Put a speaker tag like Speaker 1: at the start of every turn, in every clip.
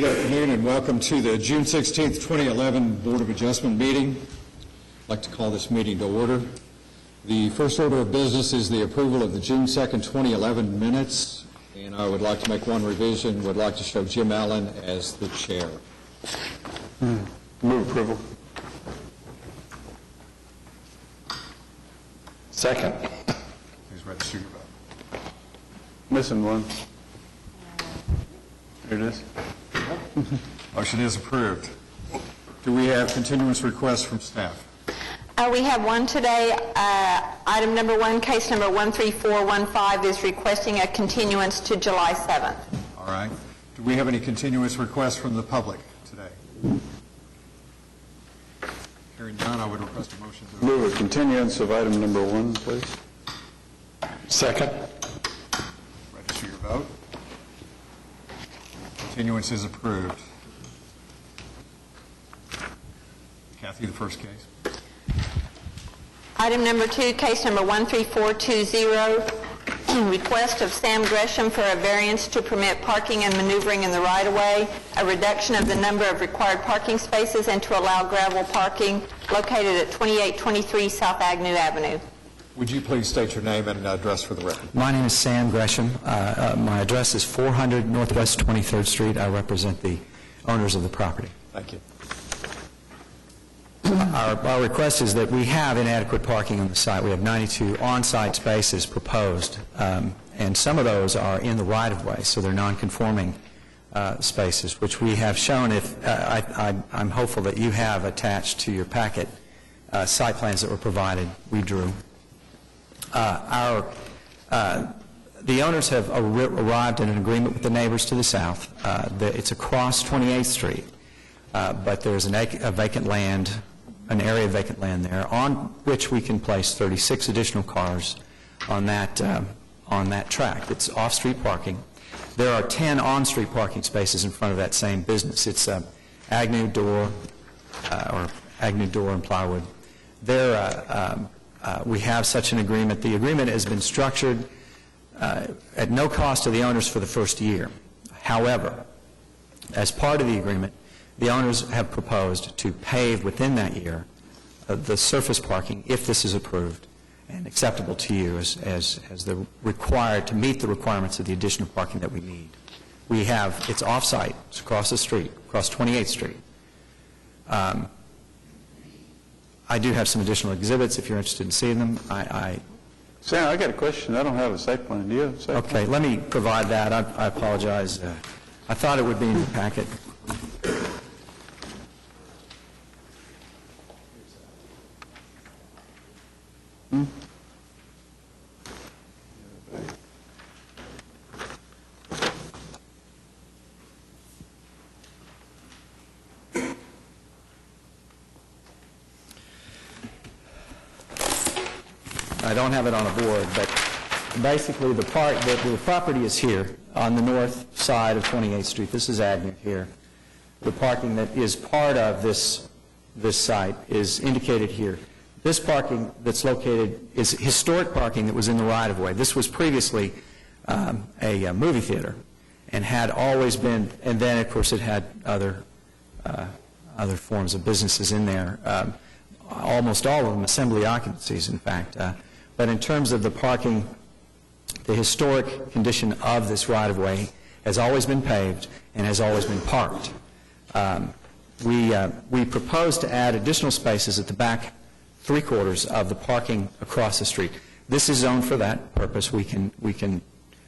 Speaker 1: Good afternoon and welcome to the June 16th, 2011 Board of Adjustment meeting. I'd like to call this meeting to order. The first order of business is the approval of the June 2nd, 2011 minutes, and I would like to make one revision. Would like to show Jim Allen as the chair.
Speaker 2: Move approval. Second.
Speaker 1: Please register your vote.
Speaker 2: Missing one. Here it is.
Speaker 1: Motion is approved. Do we have continuance requests from staff?
Speaker 3: We have one today. Item number 1, case number 13415 is requesting a continuance to July 7th.
Speaker 1: All right. Do we have any continuance requests from the public today? Hearing none, I would request a motion to
Speaker 2: Move a continuance of item number 1, please. Second.
Speaker 1: register your vote. Continuance is approved. Kathy, the first case.
Speaker 3: Item number 2, case number 13420, request of Sam Gresham for a variance to permit parking and maneuvering in the right-of-way, a reduction of the number of required parking spaces, and to allow gravel parking located at 2823 South Agnew Avenue.
Speaker 1: Would you please state your name and address for the record?
Speaker 4: My name is Sam Gresham. My address is 400 Northwest 23rd Street. I represent the owners of the property.
Speaker 1: Thank you.
Speaker 4: Our request is that we have inadequate parking on the site. We have 92 on-site spaces proposed, and some of those are in the right-of-way, so they're non-conforming spaces, which we have shown. I'm hopeful that you have attached to your packet site plans that were provided. We drew. The owners have arrived at an agreement with the neighbors to the south. It's across 28th Street, but there's an area of vacant land there on which we can place 36 additional cars on that track. It's off-street parking. There are 10 on-street parking spaces in front of that same business. It's Agnew Door and Plywood. We have such an agreement. The agreement has been structured at no cost to the owners for the first year. However, as part of the agreement, the owners have proposed to pave within that year the surface parking, if this is approved and acceptable to you as the required to meet the requirements of the additional parking that we need. It's off-site. It's across the street, across 28th Street. I do have some additional exhibits if you're interested in seeing them.
Speaker 2: Sam, I got a question. I don't have a site plan. Do you have a site plan?
Speaker 4: Okay, let me provide that. I apologize. I thought it would be in the packet. I don't have it on a board, but basically the property is here on the north side of 28th Street. This is Agnew here. The parking that is part of this site is indicated here. This parking that's located is historic parking that was in the right-of-way. This was previously a movie theater and had always been, and then of course it had other forms of businesses in there. Almost all of them assembly occupancies, in fact. But in terms of the parking, the historic condition of this right-of-way has always been paved and has always been parked. We propose to add additional spaces at the back three-quarters of the parking across the street. This is zoned for that purpose. We're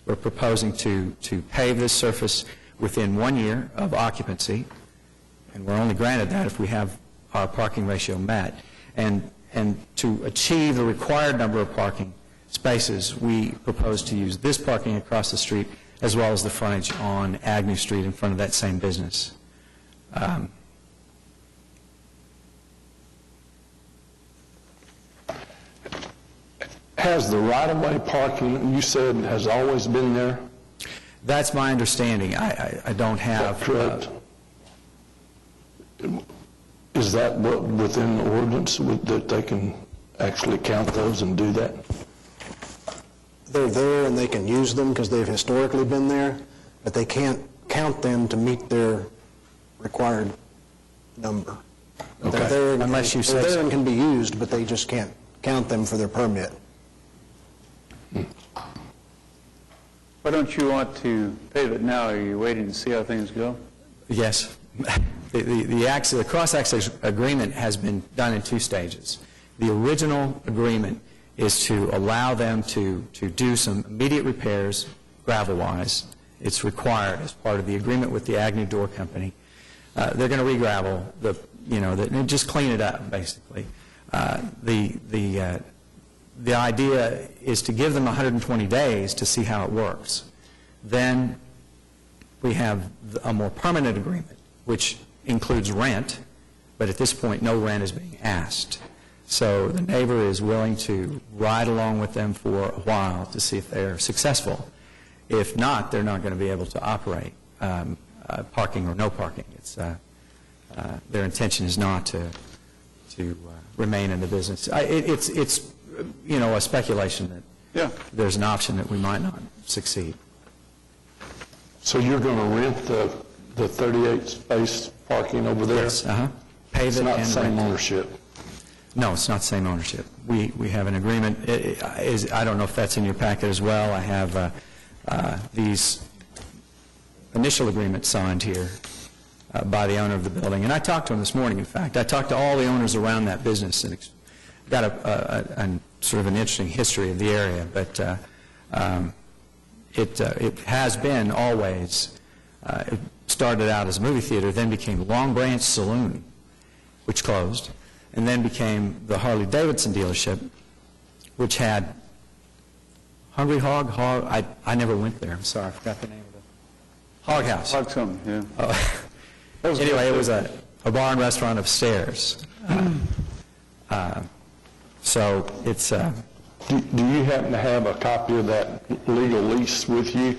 Speaker 4: proposing to pave this surface within 1 year of occupancy, and we're only granted that if we have our parking ratio met. And to achieve the required number of parking spaces, we propose to use this parking across the street as well as the frontage on Agnew Street in front of that same business.
Speaker 5: Has the right-of-way parking, you said, has always been there?
Speaker 4: That's my understanding. I don't have...
Speaker 5: Correct. Is that within the ordinance that they can actually count those and do that?
Speaker 6: They're there and they can use them because they've historically been there, but they can't count them to meet their required number.
Speaker 5: Okay.
Speaker 6: They're there and-
Speaker 4: Unless you say
Speaker 6: They're there
Speaker 4: so.
Speaker 6: and can be used, but they just can't count them for their permit.
Speaker 2: Why don't you want to pave it now? Are you waiting to see how things go?
Speaker 4: Yes. The cross-access agreement has been done in 2 stages. The original agreement is to allow them to do some immediate repairs, gravel-wise. It's required as part of the agreement with the Agnew Door Company. They're going to re-gravel, just clean it up, basically. The idea is to give them 120 days to see how it works. Then we have a more permanent agreement, which includes rent, but at this point, no rent is being asked. So the neighbor is willing to ride along with them for a while to see if they're successful. If not, they're not going to be able to operate parking or no parking. It's their intention is not to remain in the business. It's a speculation that there's an option that we might not succeed.
Speaker 5: So you're going to rent the 38-space parking over there?
Speaker 4: Yes, pave
Speaker 5: It's
Speaker 4: it
Speaker 5: not
Speaker 4: and
Speaker 5: same
Speaker 4: rent it.
Speaker 5: ownership?
Speaker 4: No, it's not same ownership. We have an agreement. I don't know if that's in your packet as well. I have these initial agreements signed here by the owner of the building. And I talked to him this morning, in fact. I talked to all the owners around that business and got a sort of an interesting history of the area. But it has been always, it started out as a movie theater, then became Long Branch Saloon, which closed, and then became the Harley-Davidson dealership, which had Hungry Hog, I never went there, I'm sorry, I forgot the name of it. Hog House.
Speaker 2: Hog something, yeah.
Speaker 4: Anyway, it was a bar and restaurant upstairs. So it's,
Speaker 5: Do you happen to have a copy of that legal lease with you?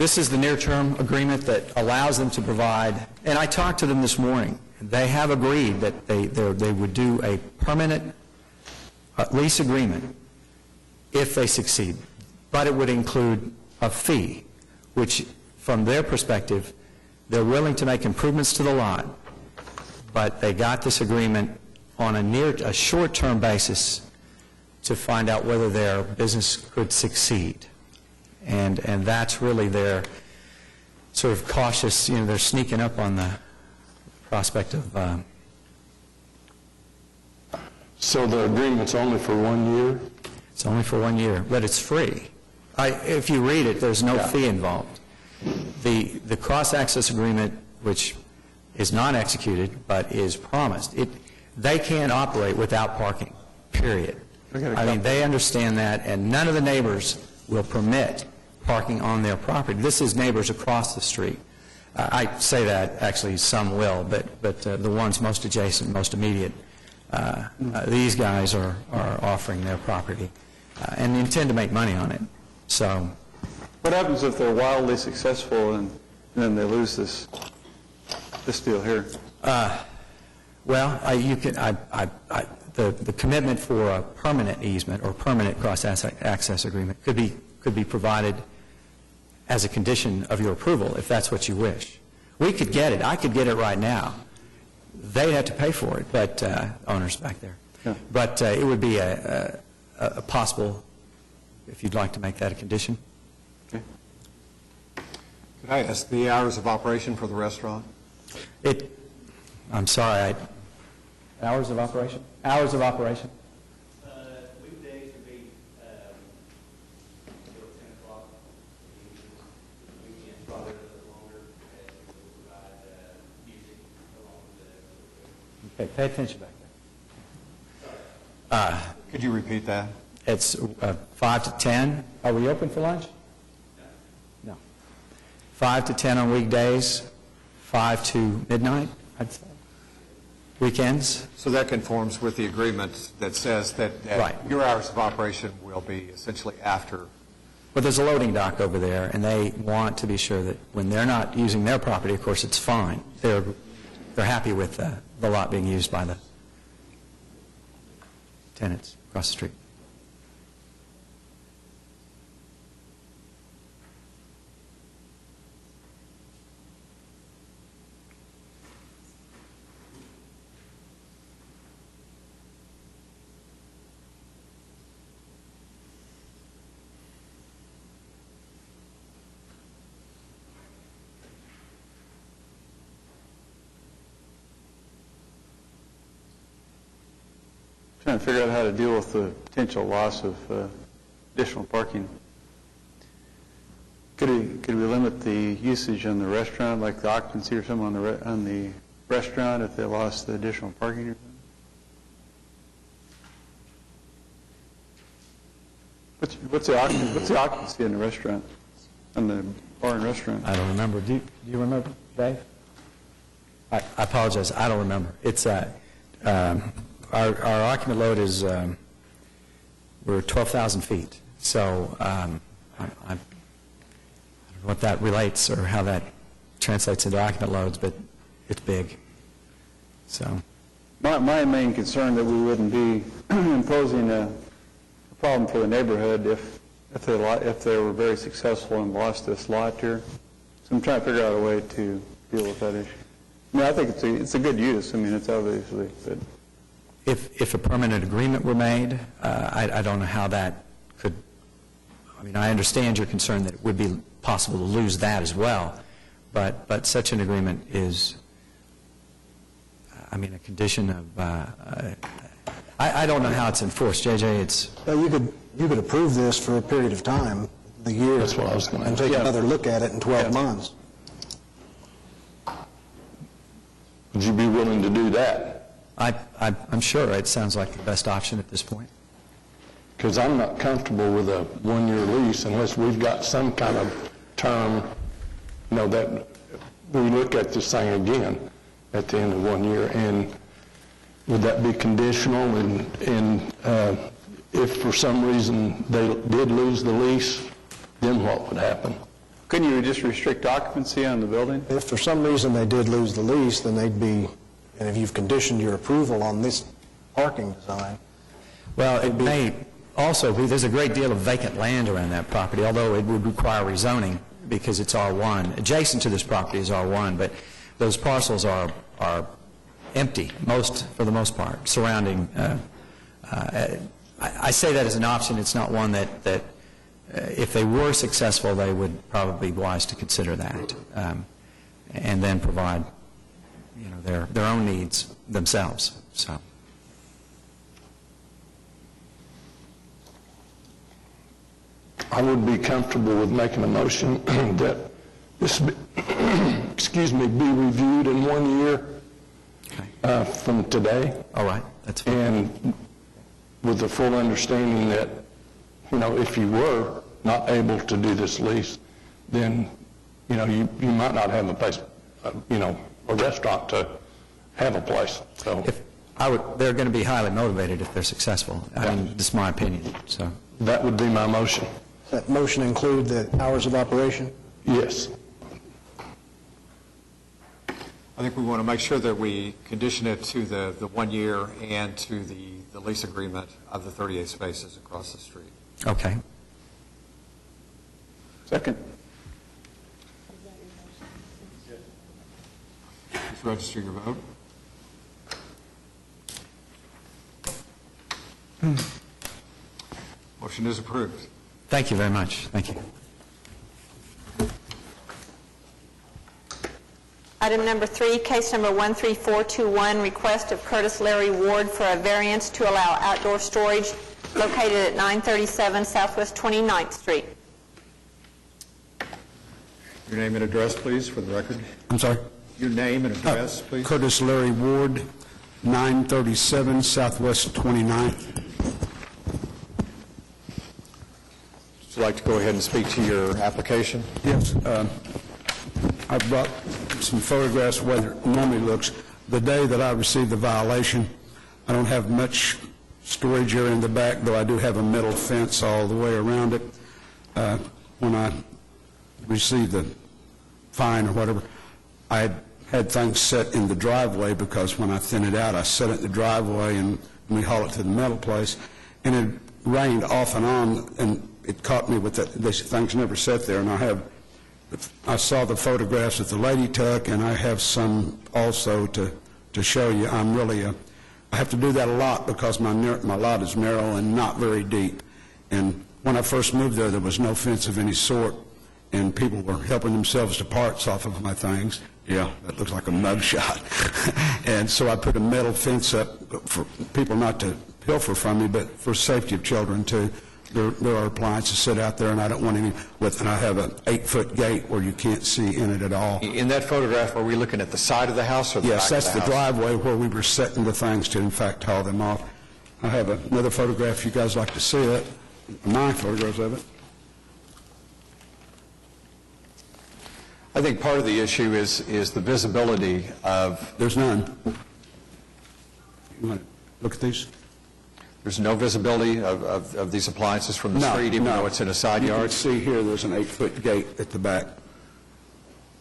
Speaker 4: this is the near-term agreement that allows them to provide, and I talked to them this morning. They have agreed that they would do a permanent lease agreement if they succeed, but it would include a fee, which, from their perspective, they're willing to make improvements to the lot, but they got this agreement on a short-term basis to find out whether their business could succeed. And that's really their sort of cautious, they're sneaking up on the prospect of...
Speaker 5: So the agreement's only for 1 year?
Speaker 4: It's only for 1 year, but it's free. If you read it, there's no fee involved. The cross-access agreement, which is not executed but is promised, they can't operate without parking, period. I mean, they understand that, and none of the neighbors will permit parking on their property. This is neighbors across the street. I say that, actually, some will, but the ones most adjacent, most immediate, these guys are offering their property and intend to make money on it. So,
Speaker 2: What happens if they're wildly successful and then they lose this deal here?
Speaker 4: well, you can, the commitment for a permanent easement or permanent cross-access agreement could be provided as a condition of your approval, if that's what you wish. We could get it. I could get it right now. They'd have to pay for it, but owners back there.
Speaker 2: Yeah.
Speaker 4: But it would be a possible, if you'd like to make that a condition.
Speaker 2: Okay.
Speaker 1: Could I ask the hours of operation for the restaurant?
Speaker 4: I'm sorry, hours of operation? Hours of operation?
Speaker 7: Weekdays would be until 10 o'clock. Weekends probably a little bit longer, as we will provide music along with the...
Speaker 4: Okay, pay attention back there.
Speaker 1: Could you repeat that?
Speaker 4: It's 5 to 10. Are we open for lunch? No. 5 to 10 on weekdays, 5 to midnight, I'd say. Weekends?
Speaker 1: So that conforms with the agreement that says that
Speaker 4: Right.
Speaker 1: your hours of operation will be essentially after
Speaker 4: Well, there's a loading dock over there, and they want to be sure that when they're not using their property, of course, it's fine. They're happy with the lot being used by the tenants across the street.
Speaker 2: Trying to figure out how to deal with the potential loss of additional parking. Could we limit the usage on the restaurant, like the occupancy or something on the restaurant if they lost the additional parking? What's the occupancy in the restaurant, on the bar and restaurant?
Speaker 4: I don't remember. Do you remember, Dave? I apologize. I don't remember. It's our occupant load is we're 12,000 feet. So I don't know what that relates or how that translates into occupant loads, but it's big. So
Speaker 2: My main concern that we wouldn't be imposing a problem for the neighborhood if they were very successful and lost this lot here. So I'm trying to figure out a way to deal with that issue. I mean, I think it's a good use. I mean, it's obviously good.
Speaker 4: if a permanent agreement were made, I don't know how that could, I mean, I understand your concern that it would be possible to lose that as well, but such an agreement is, I mean, a condition of, I don't know how it's enforced. JJ, it's...
Speaker 6: Well, you could approve this for a period of time, the year.
Speaker 5: That's what I was gonna
Speaker 6: And take another look at it in 12 months.
Speaker 5: Would you be willing to do that?
Speaker 4: I'm sure it sounds like the best option at this point.
Speaker 5: Because I'm not comfortable with a one-year lease unless we've got some kind of term, you know, that we look at this thing again at the end of 1 year. And would that be conditional? And if for some reason they did lose the lease, then what would happen?
Speaker 2: Couldn't you just restrict occupancy on the building?
Speaker 6: If for some reason they did lose the lease, then they'd be, and if you've conditioned your approval on this parking design,
Speaker 4: Well, it may also be, there's a great deal of vacant land around that property, although it would require rezoning because it's R1. Adjacent to this property is R1, but those parcels are empty, for the most part, surrounding. I say that as an option. It's not one that if they were successful, they would probably be wise to consider that, and then provide, you know, their own needs themselves. So.
Speaker 5: I would be comfortable with making a motion that this, excuse me, be reviewed in 1 year from today.
Speaker 4: All right, that's fine.
Speaker 5: And with the full understanding that, you know, if you were not able to do this lease, then, you know, you might not have a place, you know, a restaurant to have a place. So
Speaker 4: They're going to be highly motivated if they're successful. I mean, this is my opinion. So
Speaker 5: that would be my motion.
Speaker 6: does that motion include the hours of operation?
Speaker 5: Yes.
Speaker 1: I think we want to make sure that we condition it to the 1 year and to the lease agreement of the 38 spaces across the street.
Speaker 4: okay.
Speaker 2: Second.
Speaker 1: Please register your vote. Motion is approved.
Speaker 4: Thank you very much. Thank you.
Speaker 3: Item number 3, case number 13421, request of Curtis Larry Ward for a variance to allow outdoor storage located at 937 Southwest 29th Street.
Speaker 1: Your name and address, please, for the record.
Speaker 8: I'm sorry?
Speaker 1: Your name and address, please.
Speaker 8: Curtis Larry Ward, 937 Southwest 29th.
Speaker 1: Would you like to go ahead and speak to your application?
Speaker 8: Yes, I brought some photographs of what it normally looks. The day that I received the violation, I don't have much storage area in the back, though I do have a metal fence all the way around it. when I received the fine or whatever, I had things set in the driveway because when I thin it out, I set it in the driveway and we haul it to the metal place. And it rained off and on, and it caught me with that. These things never set there. And I saw the photographs that the lady took, and I have some also to show you. I have to do that a lot because my lot is narrow and not very deep. And when I first moved there was no fence of any sort, and people were helping themselves to parts off of my things. Yeah, that looks like a mug shot. And so I put a metal fence up for people not to pilfer from me, but for safety of children too. There are appliances sit out there, and I don't want any and I have an 8-foot gate where you can't see in it at all.
Speaker 1: In that photograph, are we looking at the side of the house or the back
Speaker 8: Yes,
Speaker 1: of
Speaker 8: that's
Speaker 1: the
Speaker 8: the
Speaker 1: house?
Speaker 8: driveway where we were setting the things to, in fact, haul them off. I have another photograph if you guys like to see it, 9 photographs of it.
Speaker 1: I think part of the issue is the visibility of,
Speaker 8: There's none. You want to look at these?
Speaker 1: there's no visibility of these appliances from the
Speaker 8: No,
Speaker 1: street, even
Speaker 8: no.
Speaker 1: though it's in a side
Speaker 8: You can
Speaker 1: yard?
Speaker 8: see here, there's an 8-foot gate at the back.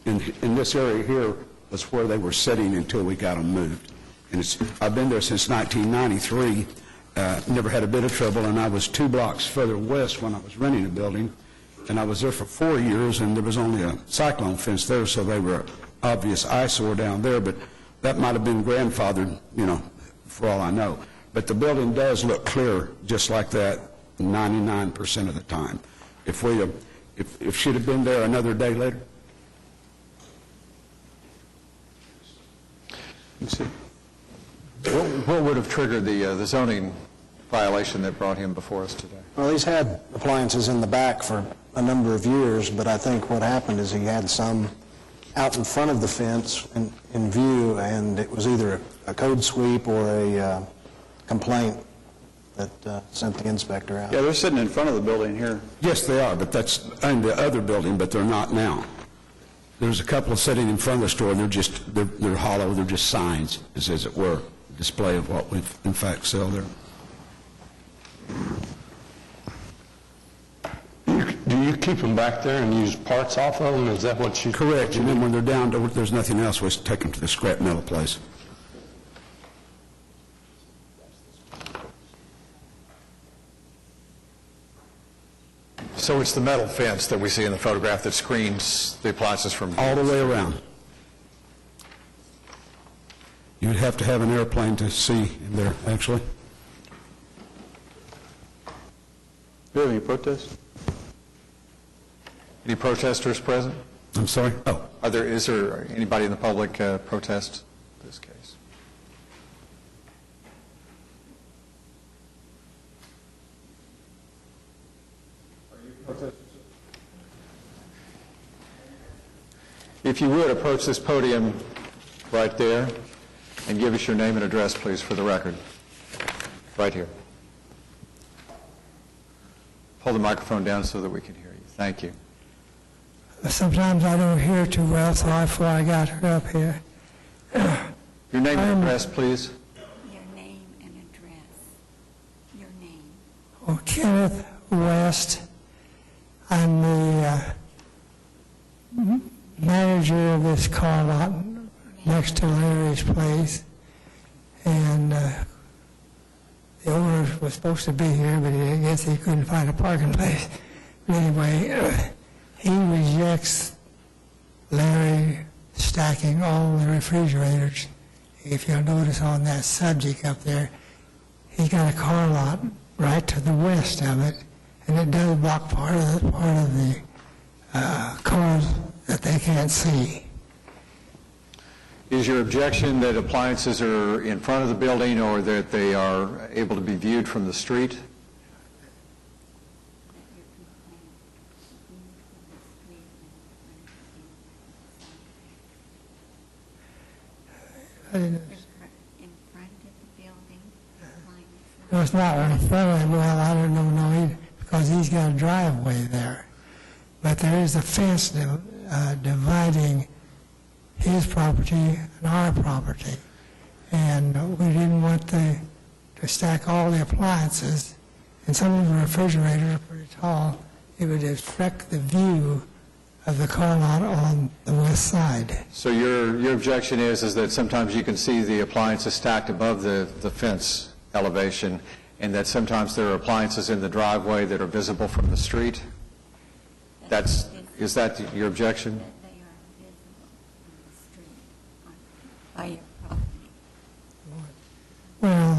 Speaker 8: In this area here was where they were sitting until we got them moved. And I've been there since 1993, never had a bit of trouble, and I was 2 blocks further west when I was renting a building, and I was there for 4 years, and there was only a cyclone fence there, so they were obvious eyesore down there, but that might have been grandfathered, for all I know. But the building does look clear just like that 99% of the time. If she'd have been there another day later.
Speaker 1: What would have triggered the zoning violation that brought him before us today?
Speaker 6: Well, he's had appliances in the back for a number of years, but I think what happened is he had some out in front of the fence in view, and it was either a code sweep or a complaint that sent the inspector out.
Speaker 2: Yeah, they're sitting in front of the building here.
Speaker 8: Yes, they are, but that's in the other building, but they're not now. There's a couple sitting in front of the store, they're hollow, they're just signs, as it were, display of what we in fact sell there.
Speaker 5: Do you keep them back there and use parts off of them? Is that what you...
Speaker 8: Correct, and then when they're down, there's nothing else, we take them to the scrap metal place.
Speaker 1: So it's the metal fence that we see in the photograph that screens the appliances from...
Speaker 8: All the way around. You'd have to have an airplane to see in there, actually.
Speaker 2: Do you have any protests?
Speaker 1: Any protesters present?
Speaker 8: I'm sorry? Oh,
Speaker 1: Is there anybody in the public protest this case? If you would, approach this podium right there and give us your name and address, please, for the record. Right here. Hold the microphone down so that we can hear you. Thank you.
Speaker 9: Sometimes I don't hear too well, so that's why I got her up here.
Speaker 1: Your name and address, please.
Speaker 10: Your name and address. Your name.
Speaker 9: Oh, Kenneth West. I'm the manager of this car lot next to Larry's place. And the owner was supposed to be here, but I guess he couldn't find a parking place. But anyway, he rejects Larry stacking all the refrigerators. If you'll notice on that subject up there, he's got a car lot right to the west of it, and it does block part of the cars that they can't see.
Speaker 1: Is your objection that appliances are in front of the building or that they are able to be viewed from the street?
Speaker 10: In front of the building, appliances.
Speaker 9: No, it's not in front of him. Well, I don't know either, because he's got a driveway there. But there is a fence dividing his property and our property. And we didn't want to stack all the appliances, and some of the refrigerators are pretty tall, it would obstruct the view of the car lot on the west side.
Speaker 1: So your objection is that sometimes you can see the appliances stacked above the fence elevation, and that sometimes there are appliances in the driveway that are visible from the street? Is that your objection?
Speaker 10: That they are visible on the street by your property.
Speaker 9: Well,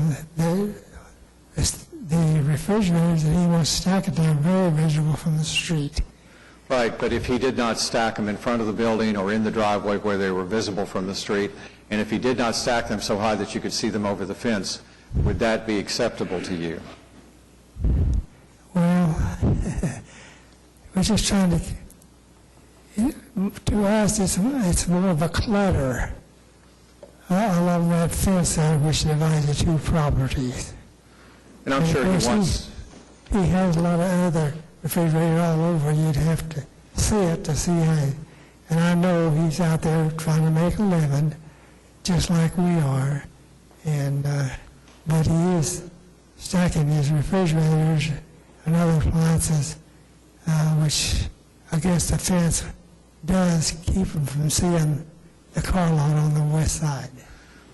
Speaker 9: the refrigerators that he wants stacked there are very visible from the street.
Speaker 1: Right, but if he did not stack them in front of the building or in the driveway where they were visible from the street, and if he did not stack them so high that you could see them over the fence, would that be acceptable to you?
Speaker 9: Well, we're just trying to us, it's more of a clutter along that fence there which divides the two properties.
Speaker 1: And I'm sure
Speaker 9: of course,
Speaker 1: he wants...
Speaker 9: He has a lot of other refrigerators all over. You'd have to see it to see how. And I know he's out there trying to make a living, just like we are. And but he is stacking his refrigerators and other appliances, which I guess the fence does keep him from seeing the car lot on the west side.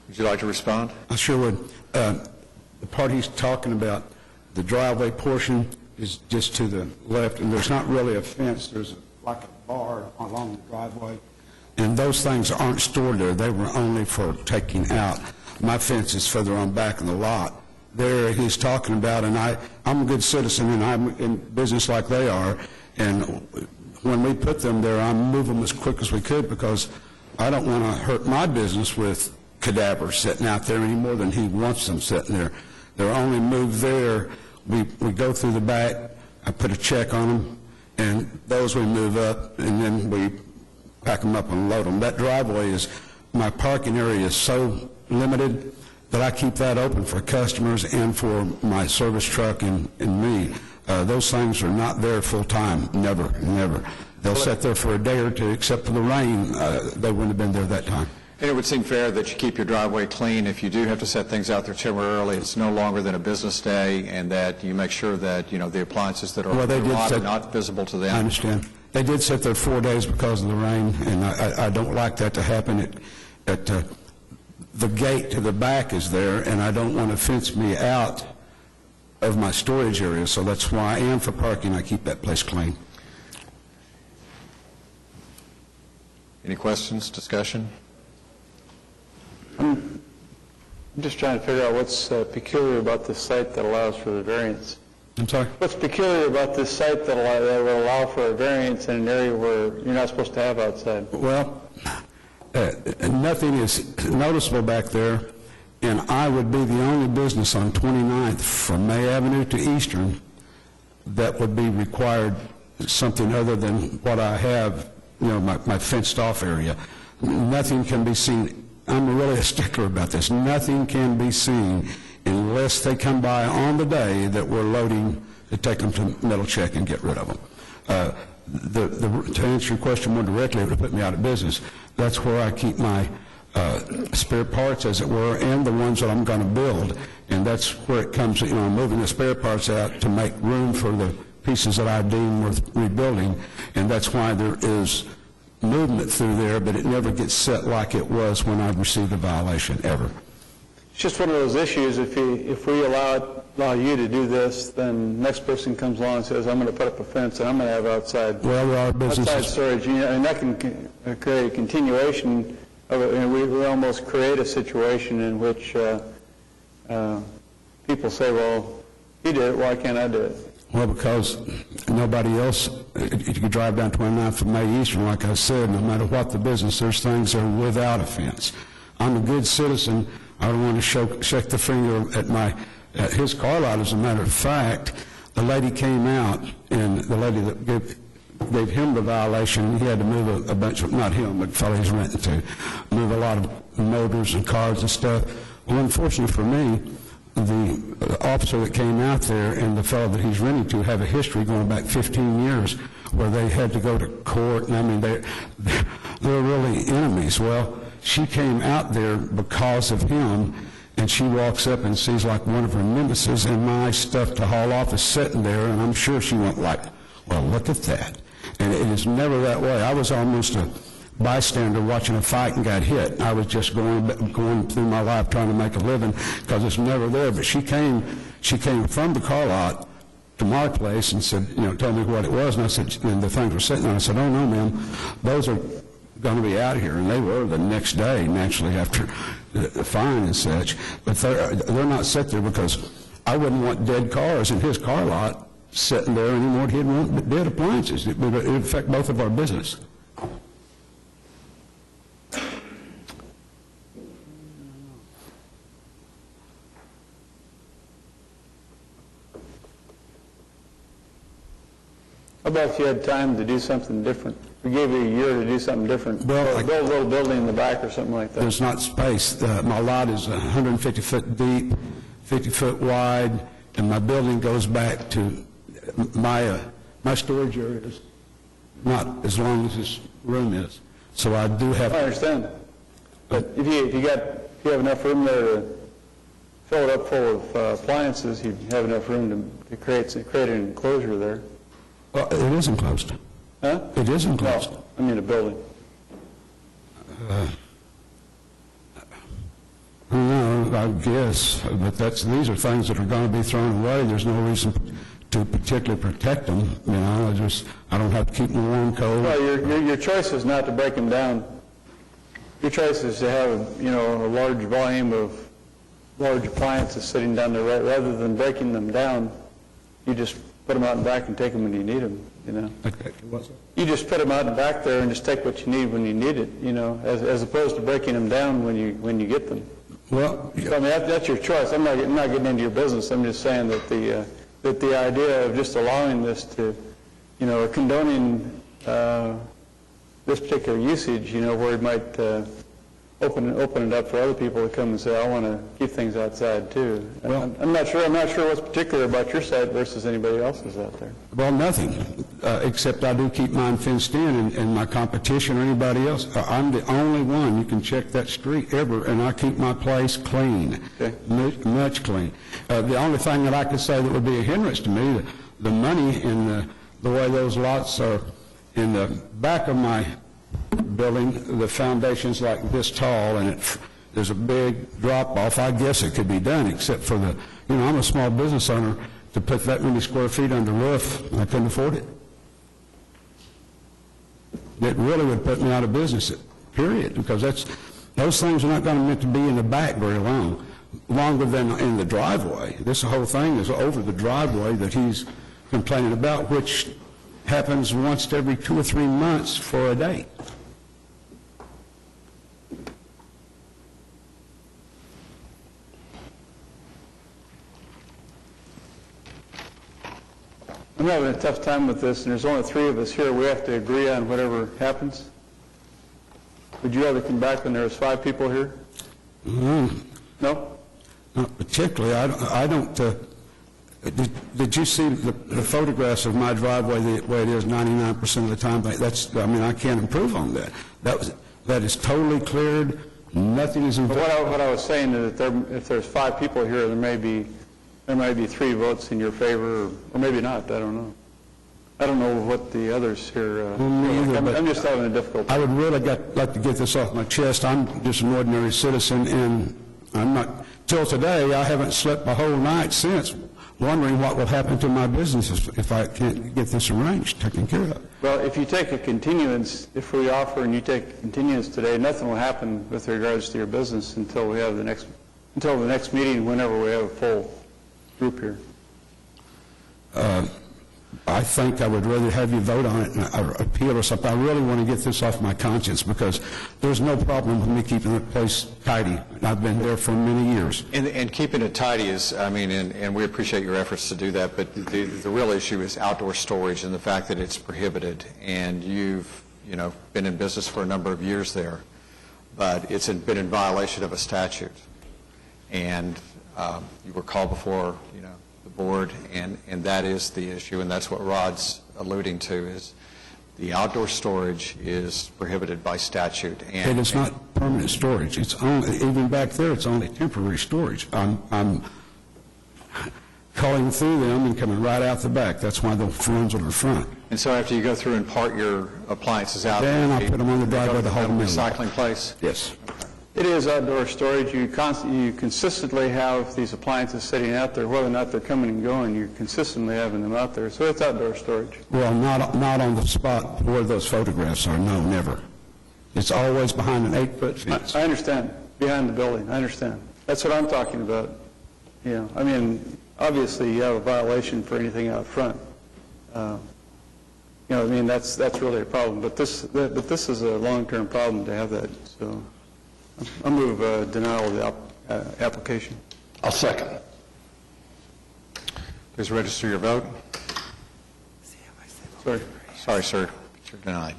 Speaker 1: Would you like to respond?
Speaker 8: I sure would. The part he's talking about, the driveway portion is just to the left, and there's not really a fence. There's like a bar along the driveway, and those things aren't stored there. They were only for taking out. My fence is further on back in the lot. There he's talking about, and I'm a good citizen, and I'm in business like they are, and when we put them there, I move them as quick as we could because I don't want to hurt my business with cadavers sitting out there any more than he wants them sitting there. They're only moved there. We go through the back, I put a check on them, and those we move up, and then we pack them up and load them. That driveway is, my parking area is so limited that I keep that open for customers and for my service truck and me. Those things are not there full-time, never. They'll sit there for a day or two, except for the rain, they wouldn't have been there that time.
Speaker 1: And it would seem fair that you keep your driveway clean. If you do have to set things out there temporarily, it's no longer than a business day, and that you make sure that, the appliances that are on the lot are not visible to them.
Speaker 8: I understand. They did sit there 4 days because of the rain, and I don't like that to happen. The gate to the back is there, and I don't want to fence me out of my storage area, so that's why I am for parking. I keep that place clean.
Speaker 1: Any questions, discussion?
Speaker 2: I'm just trying to figure out what's peculiar about this site that allows for the variance.
Speaker 8: I'm sorry?
Speaker 2: What's peculiar about this site that will allow for a variance in an area where you're not supposed to have outside?
Speaker 8: Well, nothing is noticeable back there, and I would be the only business on 29th from May Avenue to Eastern that would be required something other than what I have, my fenced-off area. Nothing can be seen. I'm really a stickler about this. Nothing can be seen unless they come by on the day that we're loading to take them to metal check and get rid of them. To answer your question more directly, it would put me out of business. That's where I keep my spare parts, as it were, and the ones that I'm going to build. And that's where it comes, I'm moving the spare parts out to make room for the pieces that I deem worth rebuilding. And that's why there is movement through there, but it never gets set like it was when I received a violation, ever.
Speaker 2: It's just one of those issues. If we allow you to do this, then next person comes along and says, I'm going to put up a fence and I'm going to have outside storage, and that can create a continuation of it, and we almost create a situation in which people say, well, he did it, why can't I do it?
Speaker 8: Well, because nobody else, if you drive down 29th from May Eastern, like I said, no matter what the business, there's things that are without a fence. I'm a good citizen. I don't want to shake the finger at his car lot. As a matter of fact, the lady came out, and the lady that gave him the violation, he had to move a bunch of, not him, but the fellow he's renting to, move a lot of motors and cars and stuff. Well, unfortunately for me, the officer that came out there and the fellow that he's renting to have a history going back 15 years where they had to go to court, and I mean, they're really enemies. Well, she came out there because of him, and she walks up and sees like one of her nemesis, and my stuff to haul off is sitting there, and I'm sure she went like, Well, look at that. And it is never that way. I was almost a bystander watching a fight and got hit. I was just going through my life trying to make a living because it's never there. But she came from the car lot to my place and said, told me what it was, and I said, and the things were sitting there. I said, oh no, ma'am, those are going to be out here, and they were the next day, naturally, after the fine and such. But they're not set there because I wouldn't want dead cars in his car lot sitting there anymore. He'd want dead appliances. It would affect both of our business.
Speaker 2: How about if you had time to do something different? We gave you a year to do something different.
Speaker 8: Well,
Speaker 2: build a little building in the back or something like that.
Speaker 8: There's not space. My lot is 150 foot deep, 50 foot wide, and my building goes back to my storage area is not as long as this room is. So I do have.
Speaker 2: I understand. But if you have enough room there to fill it up full of appliances, you have enough room to create an enclosure there.
Speaker 8: Well, it is enclosed.
Speaker 2: Huh?
Speaker 8: It is enclosed.
Speaker 2: No, I mean a building.
Speaker 8: No, I guess, but these are things that are going to be thrown away. There's no reason to particularly protect them. I don't have to keep them warm, cold.
Speaker 2: Well, your choice is not to break them down. Your choice is to have, a large volume of large appliances sitting down there. Rather than breaking them down, you just put them out in the back and take them when you need them,
Speaker 8: Okay. What's that?
Speaker 2: You just put them out in the back there and just take what you need when you need it, as opposed to breaking them down when you get them.
Speaker 8: Well,
Speaker 2: So, I mean, that's your choice. I'm not getting into your business. I'm just saying that the idea of just allowing this to, condoning this particular usage, where it might open it up for other people to come and say, I want to keep things outside too.
Speaker 8: Well,
Speaker 2: I'm not sure what's particular about your site versus anybody else's out there.
Speaker 8: well, nothing, except I do keep mine fenced in, and my competition or anybody else, I'm the only one. You can check that street ever, and I keep my place clean,
Speaker 2: Okay.
Speaker 8: much clean. The only thing that I could say that would be a hindrance to me, the money in the way those lots are in the back of my building, the foundation's like this tall, and there's a big drop-off. I guess it could be done, except for I'm a small business owner. To put that many square feet under roof, I couldn't afford it. It really would put me out of business, period, because those things are not going to meant to be in the back very long, longer than in the driveway. This whole thing is over the driveway that he's complaining about, which happens once every 2 or 3 months for a day.
Speaker 2: I'm having a tough time with this, and there's only 3 of us here. We have to agree on whatever happens. Would you rather come back when there was 5 people here? No?
Speaker 8: Not particularly. I don't. Did you see the photographs of my driveway the way it is 99% of the time? I can't improve on that. That is totally cleared. Nothing is involved.
Speaker 2: What I was saying is that if there's 5 people here, there may be 3 votes in your favor, or maybe not. I don't know. I don't know what the others here.
Speaker 8: Me either,
Speaker 2: I'm just having a difficult time.
Speaker 8: I would really like to get this off my chest. I'm just an ordinary citizen, and I'm not. Till today, I haven't slept a whole night since, wondering what will happen to my business if I can't get this arranged, taken care of.
Speaker 2: Well, if you take a continuance, if we offer and you take a continuance today, nothing will happen with regards to your business until we have the next meeting, whenever we have a full group here.
Speaker 8: I think I would rather have you vote on it or appeal or something. I really want to get this off my conscience because there's no problem with me keeping the place tidy. I've been there for many years.
Speaker 1: And keeping it tidy is, and we appreciate your efforts to do that, but the real issue is outdoor storage and the fact that it's prohibited. And you've, been in business for a number of years there, but it's been in violation of a statute. And you were called before, the board, and that is the issue, and that's what Rod's alluding to, is the outdoor storage is prohibited by statute.
Speaker 8: And it's not permanent storage. It's only, even back there, it's only temporary storage. culling through them and coming right out the back. That's why the ones on the front.
Speaker 1: And so after you go through and part your appliances out...
Speaker 8: Then I put them on the driveway to hold them in.
Speaker 1: Recycling place?
Speaker 8: Yes.
Speaker 2: It is outdoor storage. You consistently have these appliances sitting out there, whether or not they're coming and going, you're consistently having them out there. So it's outdoor storage.
Speaker 8: Well, not on the spot where those photographs are. No, never. It's always behind an 8-foot fence.
Speaker 2: I understand, behind the building, I understand. That's what I'm talking about. I mean, obviously you have a violation for anything out front. I mean, that's really a problem. But this is a long-term problem to have that. So I'll move denial of the application.
Speaker 5: I'll second.
Speaker 1: Please register your vote. Sorry, sir. You're denied.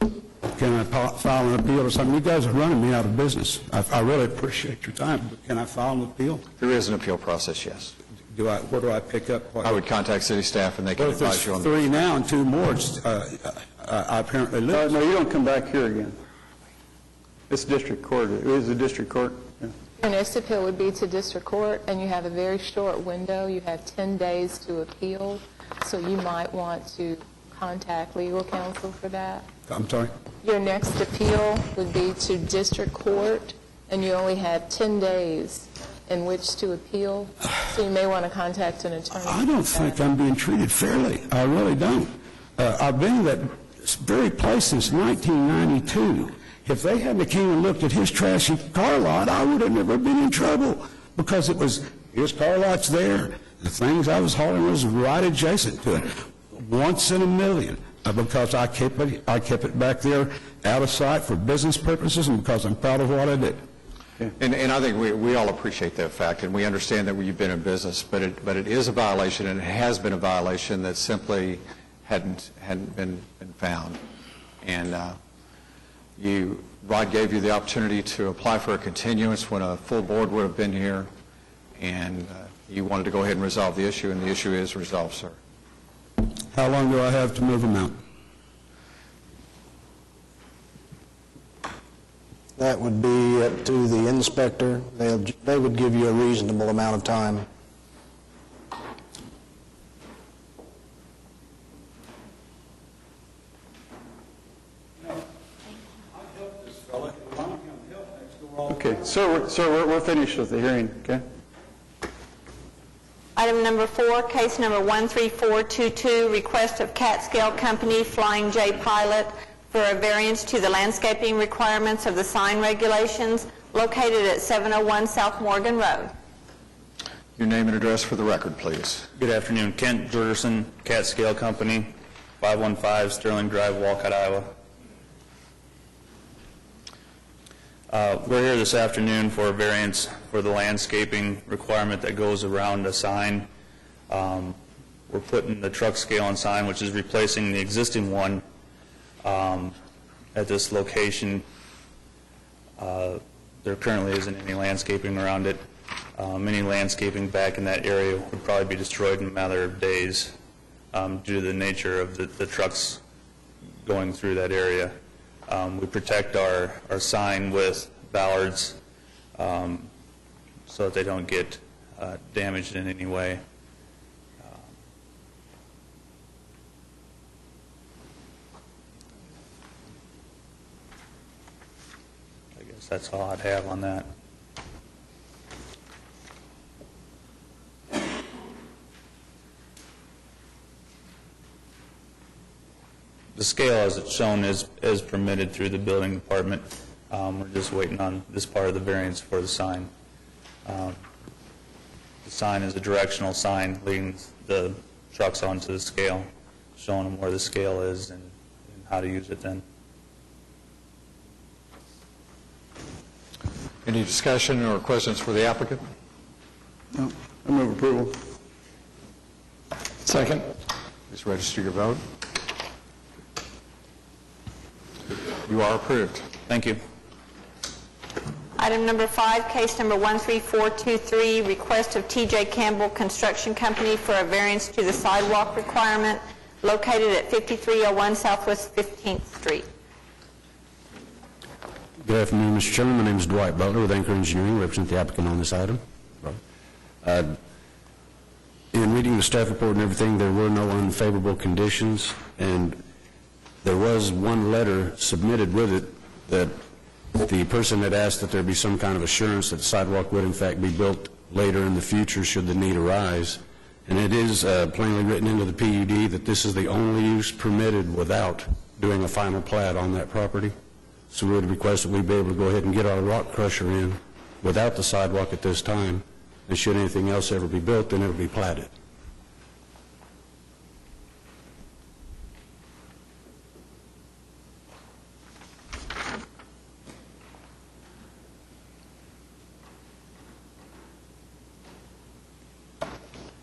Speaker 8: Can I file an appeal or something? You guys are running me out of business. I really appreciate your time, but can I file an appeal?
Speaker 1: There is an appeal process, yes.
Speaker 8: Where do I pick up?
Speaker 1: I would contact city staff, and they can
Speaker 8: Well, if there's
Speaker 1: advise you on...
Speaker 8: 3 now and 2 more, I apparently lose.
Speaker 2: No, you don't come back here again. It's district court. It is a district court. Yeah.
Speaker 11: Your next appeal would be to district court, and you have a very short window. You have 10 days to appeal, so you might want to contact legal counsel for that.
Speaker 8: I'm sorry?
Speaker 11: Your next appeal would be to district court, and you only have 10 days in which to appeal, so you may want to contact an attorney.
Speaker 8: I don't think I'm being treated fairly. I really don't. I've been in that very place since 1992. If they hadn't came and looked at his trashy car lot, I would have never been in trouble, because it was, his car lot's there. The things I was hauling was right adjacent to it. Once in a million, because I kept it back there out of sight for business purposes and because I'm proud of what I did.
Speaker 1: And I think we all appreciate that fact, and we understand that you've been in business, but it is a violation, and it has been a violation that simply hadn't been found. And Rod gave you the opportunity to apply for a continuance when a full board would have been here, and you wanted to go ahead and resolve the issue, and the issue is resolved, sir.
Speaker 8: How long do I have to move them out?
Speaker 6: That would be up to the inspector. They would give you a reasonable amount of time.
Speaker 2: Okay, so we're finished with the hearing, okay?
Speaker 3: Item number 4, case number 13422, request of Catscale Company Flying J Pilot for a variance to the landscaping requirements of the sign regulations located at 701 South Morgan Road.
Speaker 1: Your name and address for the record, please.
Speaker 12: Good afternoon. Kent Jorgerson, Catscale Company, 515 Sterling Drive, Walcott, Iowa. We're here this afternoon for a variance for the landscaping requirement that goes around a sign. We're putting the truck scale and sign, which is replacing the existing one at this location. There currently isn't any landscaping around it. Any landscaping back in that area would probably be destroyed in a matter of days due to the nature of the trucks going through that area. We protect our sign with ballards so that they don't get damaged in any way. I guess that's all I'd have on that. The scale, as it's shown, is permitted through the building department. We're just waiting on this part of the variance for the sign. The sign is a directional sign leading the trucks onto the scale, showing them where the scale is and how to use it then.
Speaker 1: Any discussion or questions for the applicant?
Speaker 2: No, I move approval.
Speaker 5: Second.
Speaker 1: Please register your vote. You are approved.
Speaker 12: Thank you.
Speaker 3: Item number 5, case number 13423, request of T.J. Campbell Construction Company for a variance to the sidewalk requirement located at 5301 Southwest 15th Street.
Speaker 13: Good afternoon, Mr. Chairman. My name is Dwight Butler with Anchor Engineering. I represent the applicant on this item. In In reading the staff report and everything, there were no unfavorable conditions, and there was one letter submitted with it that the person had asked that there be some kind of assurance that the sidewalk would in fact be built later in the future should the need arise. And it is plainly written into the PUD that this is the only use permitted without doing a final plat on that property. So we would request that we be able to go ahead and get our rock crusher in without the sidewalk at this time, and should anything else ever be built, then it'll be platted.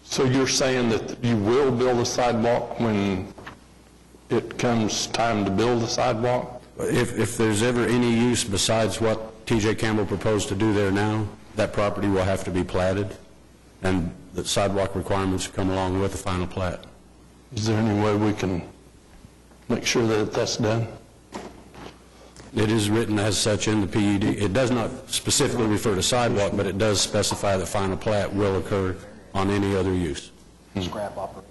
Speaker 5: So you're saying that you will build a sidewalk when it comes time to build a sidewalk?
Speaker 13: If there's ever any use besides what T.J. Campbell proposed to do there now, that property will have to be platted, and the sidewalk requirements come along with the final plat.
Speaker 5: Is there any way we can make sure that that's done?
Speaker 13: It is written as such in the PUD. It does not specifically refer to sidewalk, but it does specify the final plat will occur on any other use.
Speaker 6: Scrap operations.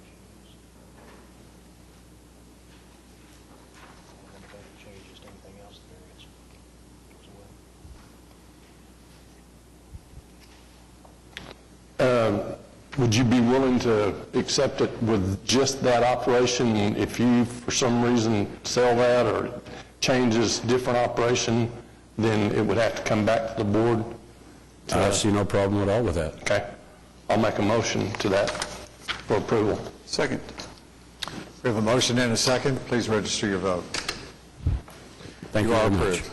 Speaker 6: And then if they change just anything else, the variance goes away.
Speaker 5: Would you be willing to accept it with just that operation? If you, for some reason, sell that or changes different operation, then it would have to come back to the board?
Speaker 13: I see no problem at all with that.
Speaker 5: Okay. I'll make a motion to that for approval.
Speaker 2: Second.
Speaker 1: We have a motion and a second. Please register your vote.
Speaker 13: Thank you
Speaker 1: are
Speaker 13: very much.
Speaker 1: approved.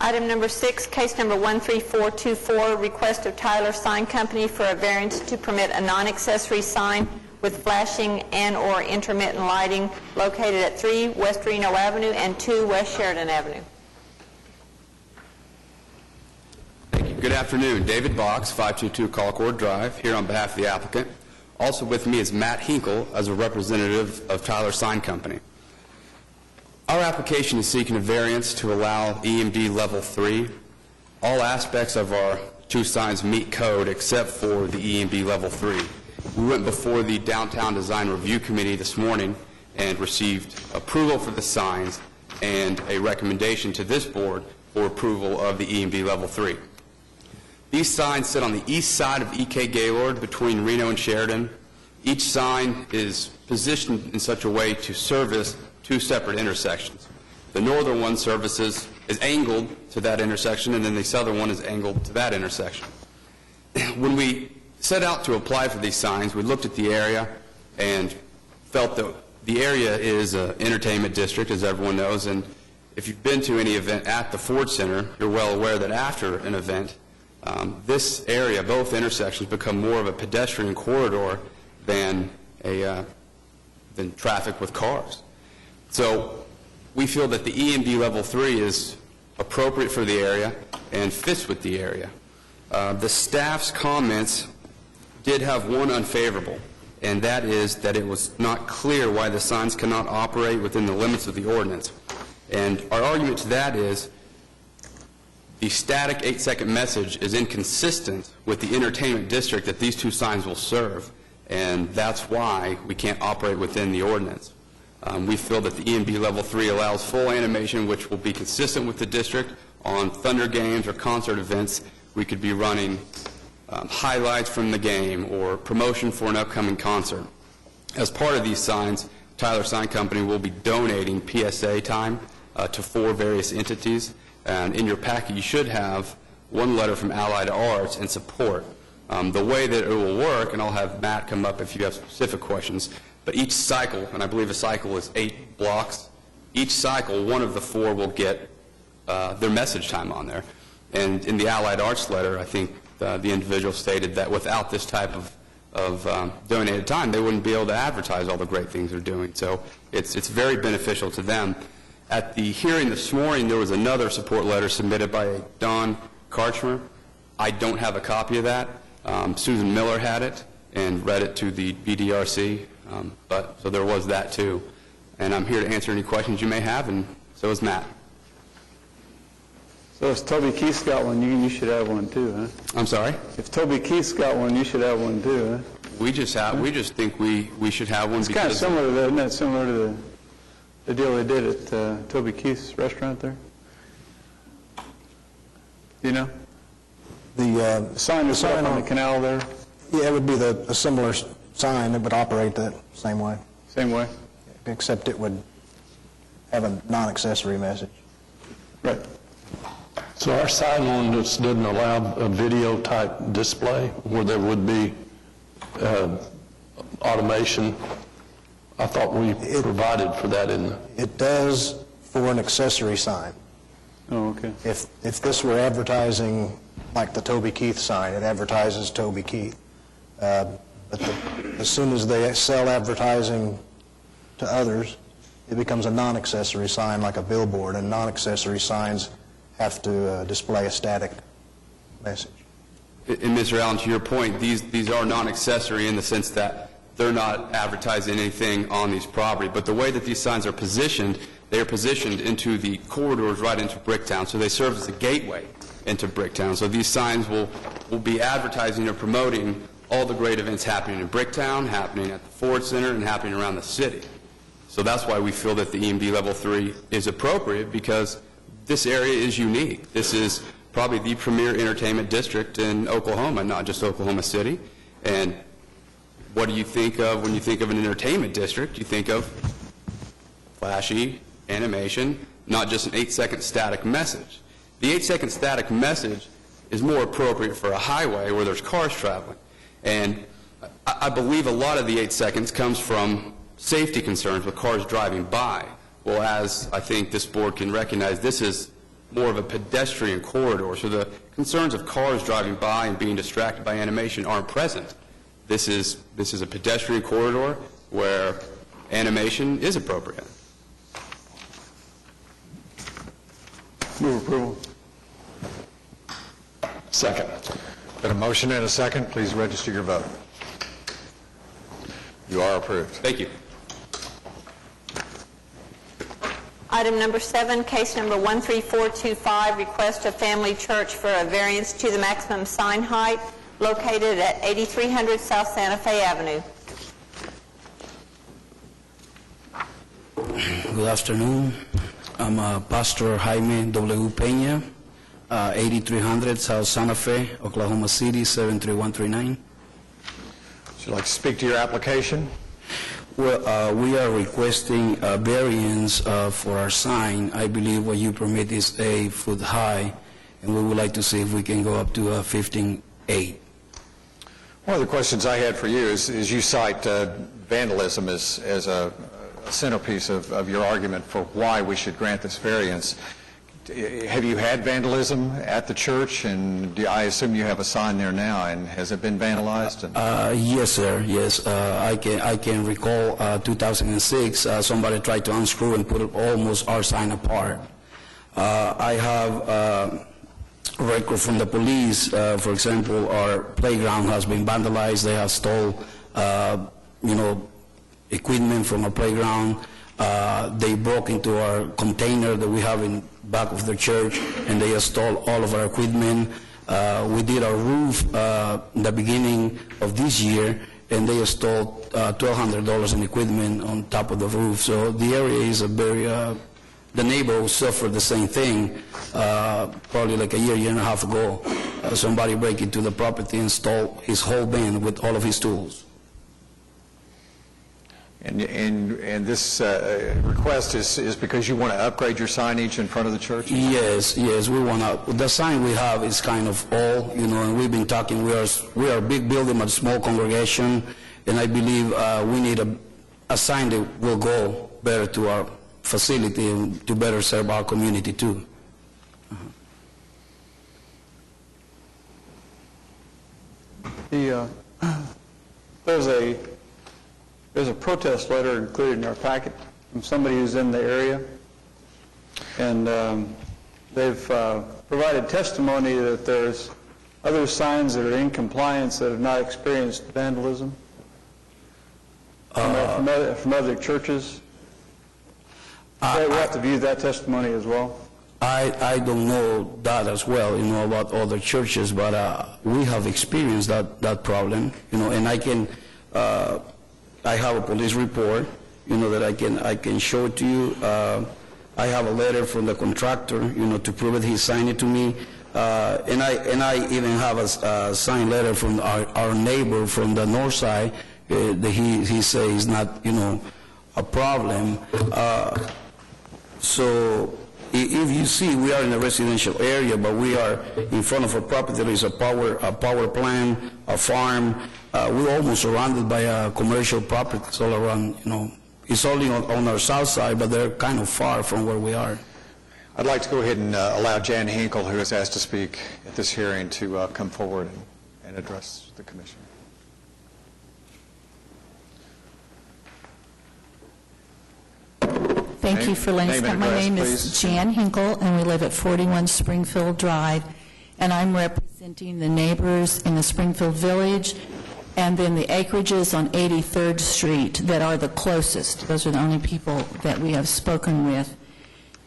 Speaker 3: Item number 6, case number 13424, request of Tyler Sign Company for a variance to permit a non-accessory sign with flashing and/or intermittent lighting located at 3 West Reno Avenue and 2 West Sheridan Avenue.
Speaker 14: Thank you. Good afternoon. David Box, 522 Colcord Drive, here on behalf of the applicant. Also with me is Matt Hinkle as a representative of Tyler Sign Company. Our application is seeking a variance to allow EMD Level 3. All aspects of our 2 signs meet code except for the EMD Level 3. We went before the Downtown Design Review Committee this morning and received approval for the signs and a recommendation to this board for approval of the EMD Level 3. These signs sit on the east side of E.K. Gaylord between Reno and Sheridan. Each sign is positioned in such a way to service 2 separate intersections. The northern one is angled to that intersection, and then the southern one is angled to that intersection. When we set out to apply for these signs, we looked at the area and felt that the area is an entertainment district, as everyone knows, and if you've been to any event at the Ford Center, you're well aware that after an event, this area, both intersections, become more of a pedestrian corridor than traffic with cars. So we feel that the EMD Level 3 is appropriate for the area and fits with the area. The staff's comments did have one unfavorable, and that is that it was not clear why the signs cannot operate within the limits of the ordinance. And our argument to that is the static 8-second message is inconsistent with the entertainment district that these 2 signs will serve, and that's why we can't operate within the ordinance. We feel that the EMD Level 3 allows full animation, which will be consistent with the district. On Thunder games or concert events, we could be running highlights from the game or promotion for an upcoming concert. As part of these signs, Tyler Sign Company will be donating PSA time to 4 various entities. And in your packet, you should have one letter from Allied Arts in support. The way that it will work, and I'll have Matt come up if you have specific questions, but each cycle, and I believe a cycle is 8 blocks, each cycle, one of the 4 will get their message time on there. And in the Allied Arts letter, I think the individual stated that without this type of donated time, they wouldn't be able to advertise all the great things they're doing. So it's very beneficial to them. At the hearing this morning, there was another support letter submitted by Don Karchmer. I don't have a copy of that. Susan Miller had it and read it to the BDRC, so there was that too. And I'm here to answer any questions you may have, and so is Matt.
Speaker 2: So if Toby Keith's got one, you should have one too, huh?
Speaker 14: I'm sorry?
Speaker 2: If Toby Keith's got one, you should have one too, huh?
Speaker 14: We just think we should have one
Speaker 2: It's kind of
Speaker 14: because
Speaker 2: similar to that, isn't that similar to the deal they did at Toby Keith's restaurant there? Do you know?
Speaker 6: The
Speaker 2: Sign that's up on the canal there,
Speaker 6: yeah, it would be a similar sign that would operate that same way,
Speaker 2: same way?
Speaker 6: except it would have a non-accessory message.
Speaker 2: Right.
Speaker 5: So our sign ordinance doesn't allow a video-type display where there would be automation. I thought we provided for that in the...
Speaker 6: It does for an accessory sign.
Speaker 2: Oh, okay.
Speaker 6: If this were advertising like the Toby Keith sign, it advertises Toby Keith. But as soon as they sell advertising to others, it becomes a non-accessory sign like a billboard, and non-accessory signs have to display a static message.
Speaker 14: And Mr. Allen, to your point, these are non-accessory in the sense that they're not advertising anything on these property. But the way that these signs are positioned, they are positioned into the corridors right into Bricktown, so they serve as a gateway into Bricktown. So these signs will be advertising or promoting all the great events happening in Bricktown, happening at the Ford Center, and happening around the city. So that's why we feel that the EMD Level 3 is appropriate, because this area is unique. This is probably the premier entertainment district in Oklahoma, not just Oklahoma City. And what do you think of when you think of an entertainment district? You think of flashy animation, not just an 8-second static message. The 8-second static message is more appropriate for a highway where there's cars traveling. And I believe a lot of the 8 seconds comes from safety concerns with cars driving by. Well, as I think this board can recognize, this is more of a pedestrian corridor, so the concerns of cars driving by and being distracted by animation aren't present. This is a pedestrian corridor where animation is appropriate.
Speaker 2: Move approval.
Speaker 5: Second.
Speaker 1: Got a motion and a second. Please register your vote. You are approved.
Speaker 14: Thank you.
Speaker 3: Item number 7, case number 13425, request of Family Church for a variance to the maximum sign height located at 8300 South Santa Fe Avenue.
Speaker 15: Good afternoon. I'm Pastor Jaime W. Peña, 8300 South Santa Fe, Oklahoma City, 73139.
Speaker 1: Would you like to speak to your application?
Speaker 15: Well, we are requesting a variance for our sign. I believe what you permit is 8 foot high, and we would like to see if we can go up to 15.8.
Speaker 1: One of the questions I had for you is you cite vandalism as a centerpiece of your argument for why we should grant this variance. Have you had vandalism at the church? And I assume you have a sign there now, and has it been vandalized?
Speaker 15: Yes, sir. Yes, I can recall 2006. Somebody tried to unscrew and put almost our sign apart. I have record from the police. For example, our playground has been vandalized. They have stole, equipment from our playground. They broke into our container that we have in back of the church, and they stole all of our equipment. We did our roof in the beginning of this year, and they stole $1,200 in equipment on top of the roof. So the area is a very, the neighbor suffered the same thing, probably like a year and a half ago. Somebody break into the property and stole his whole van with all of his tools.
Speaker 1: And this request is because you want to upgrade your signage in front of the church?
Speaker 15: Yes, we want to. The sign we have is kind of old, and we've been talking. We are a big building, but a small congregation, and I believe we need a sign that will go better to our facility and to better serve our community too.
Speaker 2: There's a protest letter included in our packet from somebody who's in the area, and they've provided testimony that there's other signs that are in compliance that have not experienced vandalism from other churches. We have to view that testimony as well.
Speaker 15: I don't know that as well, about other churches, but we have experienced that problem, and I have a police report, that I can show it to you. I have a letter from the contractor, to prove it. He signed it to me. And I even have a signed letter from our neighbor from the north side that he says it's not, a problem. So if you see, we are in a residential area, but we are in front of a property. There is a power plant, a farm. We're almost surrounded by commercial properties all around. It's only on our south side, but they're kind of far from where we are.
Speaker 1: I'd like to go ahead and allow Jan Hinkle, who has asked to speak at this hearing, to come forward and address the commission.
Speaker 16: Thank you for letting us come. My name is Jan Hinkle, and we live at 41 Springfield Drive, and I'm representing the neighbors in the Springfield Village and then the acreages on 83rd Street that are the closest. Those are the only people that we have spoken with.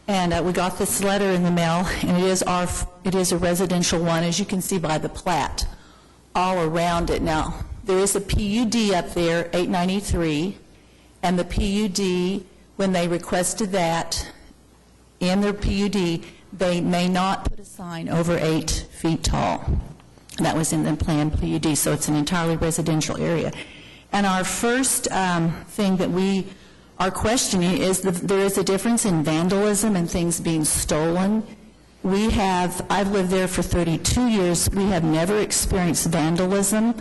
Speaker 16: And we got this letter in the mail, and it is a residential one, as you can see by the plat all around it. Now, there is a PUD up there, 893, and the PUD, when they requested that in their PUD, they may not put a sign over 8 feet tall. That was in the planned PUD, so it's an entirely residential area. And our first thing that we are questioning is there is a difference in vandalism and things being stolen. I've lived there for 32 years. We have never experienced vandalism.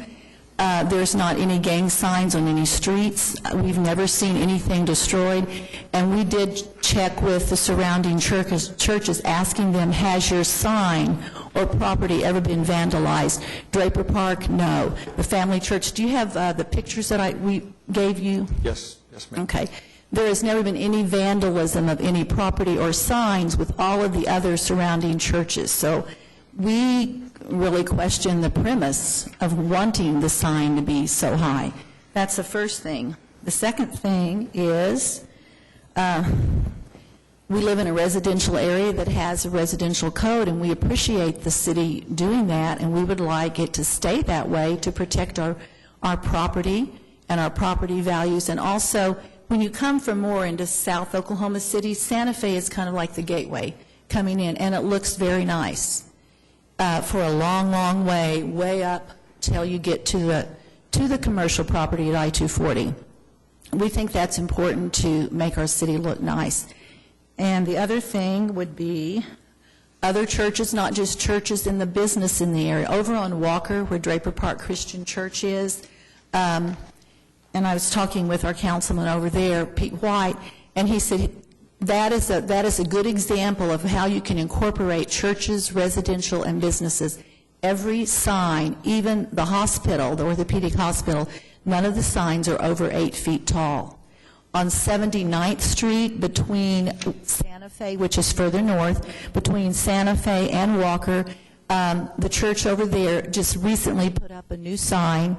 Speaker 16: There's not any gang signs on any streets. We've never seen anything destroyed. And we did check with the surrounding churches asking them, has your sign or property ever been vandalized? Draper Park, no. The Family Church, do you have the pictures that we gave you?
Speaker 1: Yes, ma'am.
Speaker 16: Okay. There has never been any vandalism of any property or signs with all of the other surrounding churches. So we really question the premise of wanting the sign to be so high. That's the first thing. The second thing is we live in a residential area that has a residential code, and we appreciate the city doing that, and we would like it to stay that way to protect our property and our property values. And also, when you come from more into South Oklahoma City, Santa Fe is kind of like the gateway coming in, and it looks very nice for a long, long way up till you get to the commercial property at I-240. We think that's important to make our city look nice. And the other thing would be other churches, not just churches in the business in the area. Over on Walker, where Draper Park Christian Church is, and I was talking with our councilman over there, Pete White, and he said that is a good example of how you can incorporate churches, residential, and businesses. Every sign, even the hospital, the orthopedic hospital, none of the signs are over 8 feet tall. On 79th Street, between Santa Fe, which is further north, between Santa Fe and Walker, the church over there just recently put up a new sign.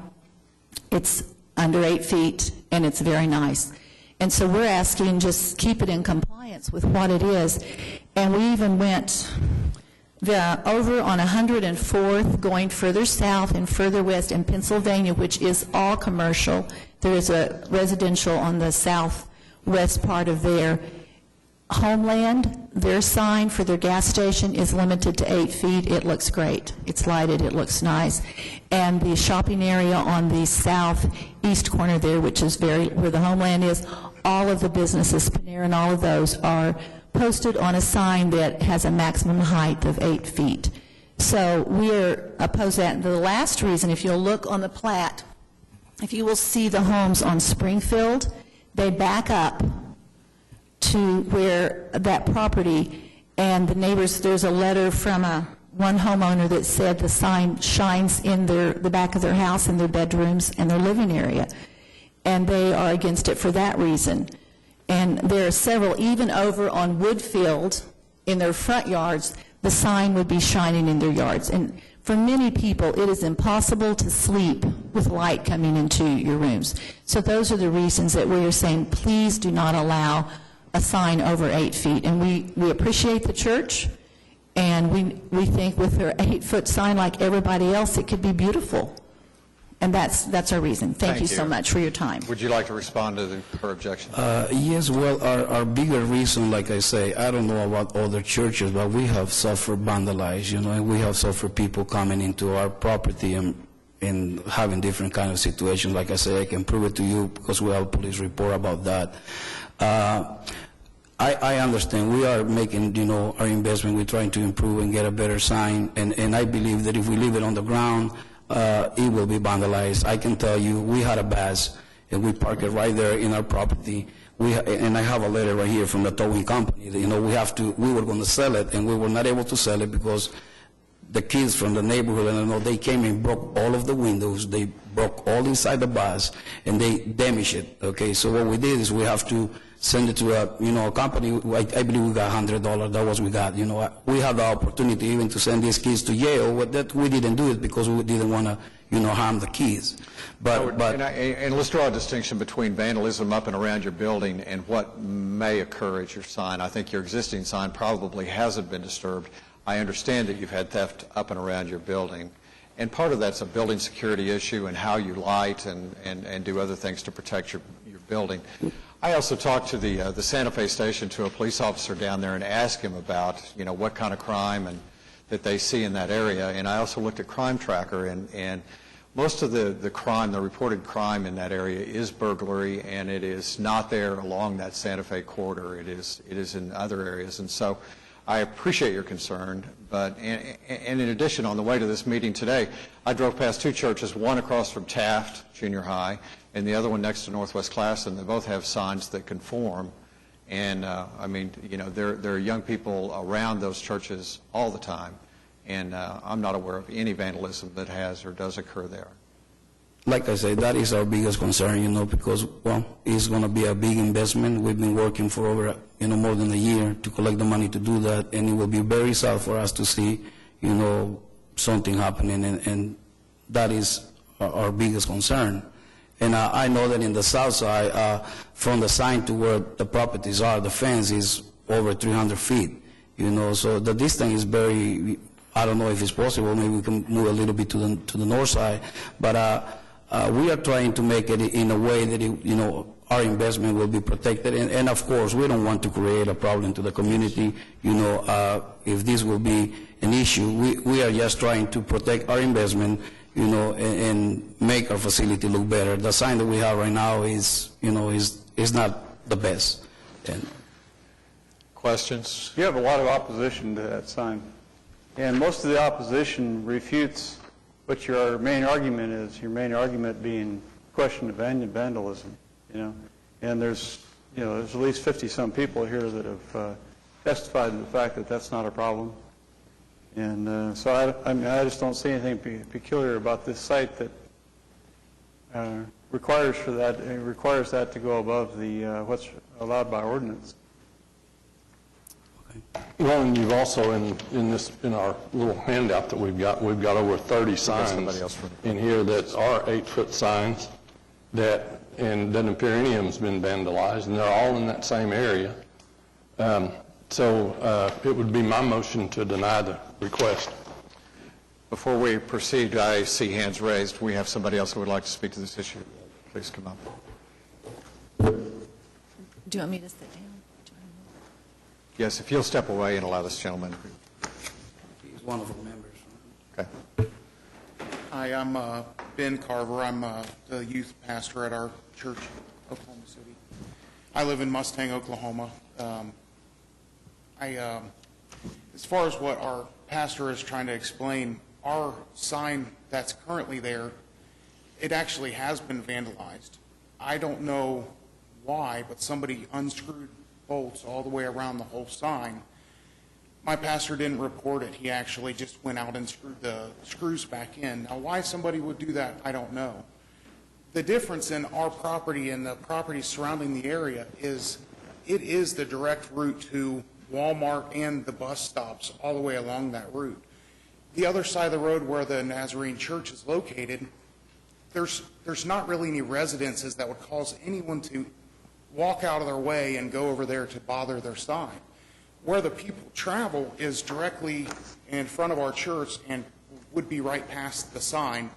Speaker 16: It's under 8 feet, and it's very nice. And so we're asking just keep it in compliance with what it is. And we even went over on 104th, going further south and further west in Pennsylvania, which is all commercial. There is a residential on the southwest part of there. Homeland, their sign for their gas station is limited to 8 feet. It looks great. It's lighted. It looks nice. And the shopping area on the southeast corner there, which is where the Homeland is, all of the businesses, Panera and all of those, are posted on a sign that has a maximum height of 8 feet. So we're opposed to that. And the last reason, if you'll look on the plat, if you will see the homes on Springfield, they back up to where that property, and the neighbors, there's a letter from one homeowner that said the sign shines in the back of their house, in their bedrooms, and their living area. And they are against it for that reason. And there are several, even over on Woodfield, in their front yards, the sign would be shining in their yards. And for many people, it is impossible to sleep with light coming into your rooms. So those are the reasons that we are saying, please do not allow a sign over 8 feet. And we appreciate the church, and we think with their 8-foot sign, like everybody else, it could be beautiful. And that's our reason. Thank you so much for your time.
Speaker 1: Would you like to respond to her objection?
Speaker 15: Yes, well, our bigger reason, like I say, I don't know about other churches, but we have suffered vandalized, and we have suffered people coming into our property and having different kind of situations. Like I say, I can prove it to you because we have a police report about that. I understand. We are making, our investment. We're trying to improve and get a better sign, and I believe that if we leave it on the ground, it will be vandalized. I can tell you, we had a bus, and we parked it right there in our property. And I have a letter right here from the towing company. We were going to sell it, and we were not able to sell it because the kids from the neighborhood, they came and broke all of the windows. They broke all inside the bus, and they damaged it. Okay, so what we did is we have to send it to a company. I believe we got $100. That was we got. We had the opportunity even to send these kids to Yale. But that we didn't do it because we didn't want to, harm the kids.
Speaker 1: And let's draw a distinction between vandalism up and around your building and what may occur at your sign. I think your existing sign probably hasn't been disturbed. I understand that you've had theft up and around your building. And part of that's a building security issue and how you light and do other things to protect your building. I also talked to the Santa Fe station, to a police officer down there, and asked him about, what kind of crime that they see in that area. And I also looked at Crime Tracker, and most of the crime, the reported crime in that area is burglary, and it is not there along that Santa Fe corridor. It is in other areas. And so I appreciate your concern, but and in addition, on the way to this meeting today, I drove past 2 churches, one across from Taft Junior High and the other one next to Northwest Class, and they both have signs that conform. And there are young people around those churches all the time, and I'm not aware of any vandalism that has or does occur there.
Speaker 15: Like I say, that is our biggest concern, because, it's going to be a big investment. We've been working for over, more than a year to collect the money to do that, and it will be very sad for us to see, something happening, and that is our biggest concern. And I know that in the south side, from the sign to where the properties are, the fence is over 300 feet, so the distance is very, I don't know if it's possible, maybe we can move a little bit to the north side, but we are trying to make it in a way that, our investment will be protected. And of course, we don't want to create a problem to the community. If this will be an issue, we are just trying to protect our investment, and make our facility look better. The sign that we have right now is not the best.
Speaker 1: Questions?
Speaker 2: You have a lot of opposition to that sign, and most of the opposition refutes what your main argument is, your main argument being question of vandalism, and there's at least 50-some people here that have testified to the fact that that's not a problem. And so I just don't see anything peculiar about this site that requires that to go above the what's allowed by ordinance.
Speaker 5: Well, and you've also, in our little handout that we've got over 30 signs in here that are 8-foot signs and doesn't appear any of them's been vandalized, and they're all in that same area. So it would be my motion to deny the request.
Speaker 1: Before we proceed, I see hands raised. We have somebody else who would like to speak to this issue. Please come up.
Speaker 16: Do you want me to sit down?
Speaker 1: Yes, if you'll step away and allow this gentleman.
Speaker 15: He's one of the members.
Speaker 1: Okay.
Speaker 17: Hi, I'm Ben Carver. I'm the youth pastor at our church, Oklahoma City. I live in Mustang, Oklahoma. As far as what our pastor is trying to explain, our sign that's currently there, it actually has been vandalized. I don't know why, but somebody unscrewed bolts all the way around the whole sign. My pastor didn't report it. He actually just went out and screwed the screws back in. Now, why somebody would do that, I don't know. The difference in our property and the property surrounding the area is it is the direct route to Walmart and the bus stops all the way along that route. The other side of the road where the Nazarene Church is located, there's not really any residences that would cause anyone to walk out of their way and go over there to bother their sign. Where the people travel is directly in front of our church and would be right past the sign,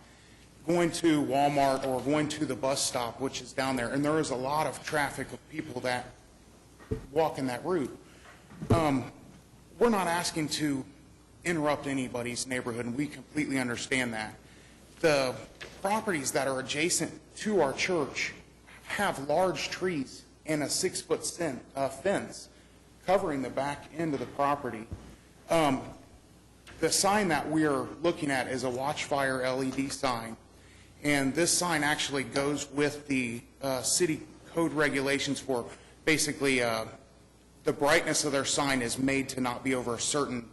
Speaker 17: going to Walmart or going to the bus stop, which is down there. And there is a lot of traffic of people that walk in that route. We're not asking to interrupt anybody's neighborhood, and we completely understand that. The properties that are adjacent to our church have large trees and a 6-foot fence covering the back end of the property. The sign that we're looking at is a Watchfire LED sign, and this sign actually goes with the city code regulations for basically the brightness of their sign is made to not be over a certain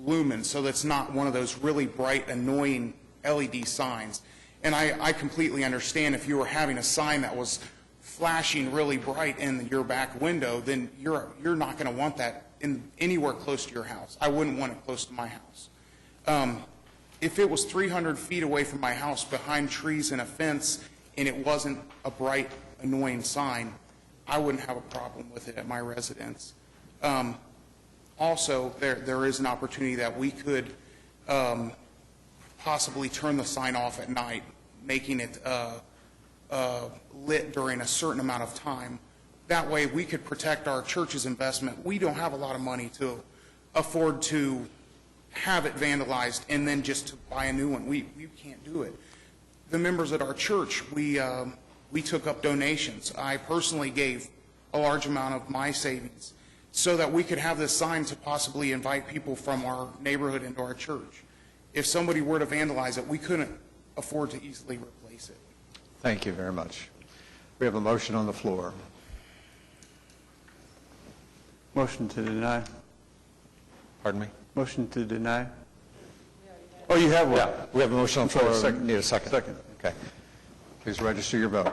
Speaker 17: lumen, so that's not one of those really bright, annoying LED signs. And I completely understand if you were having a sign that was flashing really bright in your back window, then you're not going to want that anywhere close to your house. I wouldn't want it close to my house. If it was 300 feet away from my house behind trees and a fence and it wasn't a bright, annoying sign, I wouldn't have a problem with it at my residence. Also, there is an opportunity that we could possibly turn the sign off at night, making it lit during a certain amount of time. That way we could protect our church's investment. We don't have a lot of money to afford to have it vandalized and then just to buy a new one. We can't do it. The members at our church, we took up donations. I personally gave a large amount of my savings so that we could have this sign to possibly invite people from our neighborhood into our church. If somebody were to vandalize it, we couldn't afford to easily replace it.
Speaker 1: Thank you very much. We have a motion on the floor.
Speaker 2: Motion to deny.
Speaker 1: Pardon me?
Speaker 2: Motion to deny. Oh, you have one?
Speaker 1: Yeah, we have a motion on the floor.
Speaker 2: Second.
Speaker 1: Need a second.
Speaker 2: Second.
Speaker 1: Okay. Please register your vote.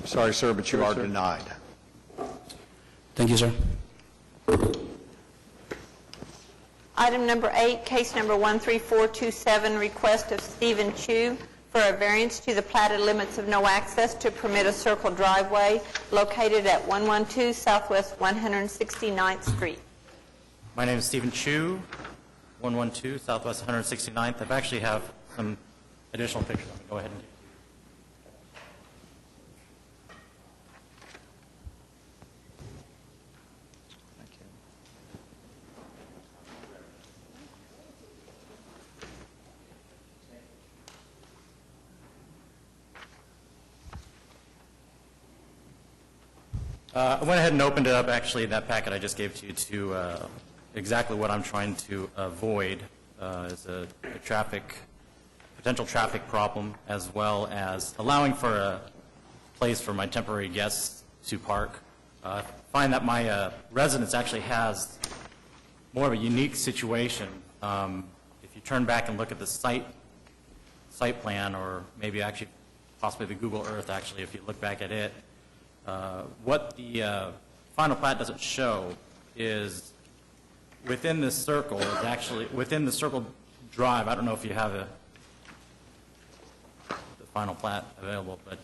Speaker 1: Sorry, sir, but you are denied.
Speaker 15: Thank you, sir.
Speaker 3: Item number 8, case number 13427, request of Stephen Chu for a variance to the platted limits of no access to permit a circle driveway located at 112 Southwest 169th Street.
Speaker 18: My name is Stephen Chu, 112 Southwest 169th. I actually have some additional pictures. Let me go ahead and I went ahead and opened it up, actually, that packet I just gave to you, to exactly what I'm trying to avoid is a potential traffic problem, as well as allowing for a place for my temporary guests to park. I find that my residence actually has more of a unique situation. If you turn back and look at the site plan, or maybe actually possibly the Google Earth, actually, if you look back at it, what the final plat doesn't show is within this circle, is actually within the circle drive. I don't know if you have the final plat available, but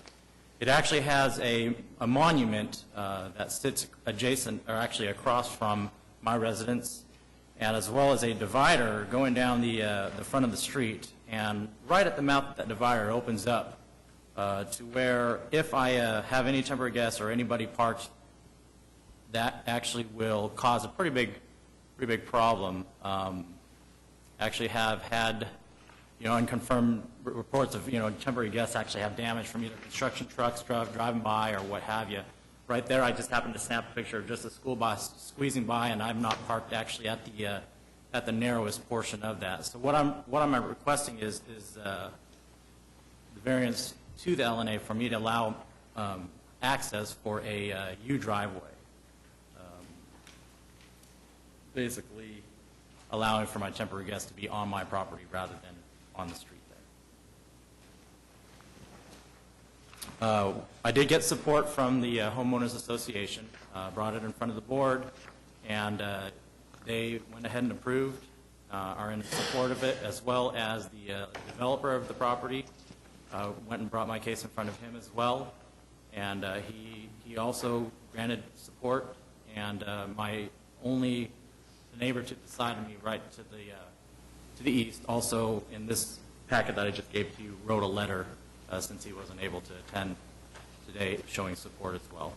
Speaker 18: it actually has a monument that sits adjacent, or actually across from my residence, and as well as a divider going down the front of the street. And right at the mouth of that divider opens up to where if I have any temporary guests or anybody parked, that actually will cause a pretty big problem. Actually have had, unconfirmed reports of, temporary guests actually have damage from either construction trucks driving by or what have you. Right there, I just happened to snap a picture of just a school bus squeezing by, and I'm not parked actually at the narrowest portion of that. So what I'm requesting is the variance to the LNA for me to allow access for a U driveway, basically allowing for my temporary guests to be on my property rather than on the street there. I did get support from the Homeowners Association, brought it in front of the board, and they went ahead and approved, are in support of it, as well as the developer of the property. went and brought my case in front of him as well, and he also granted support, and my only neighbor to the side of me, right to the east, also in this packet that I just gave to you, wrote a letter since he wasn't able to attend today, showing support as well.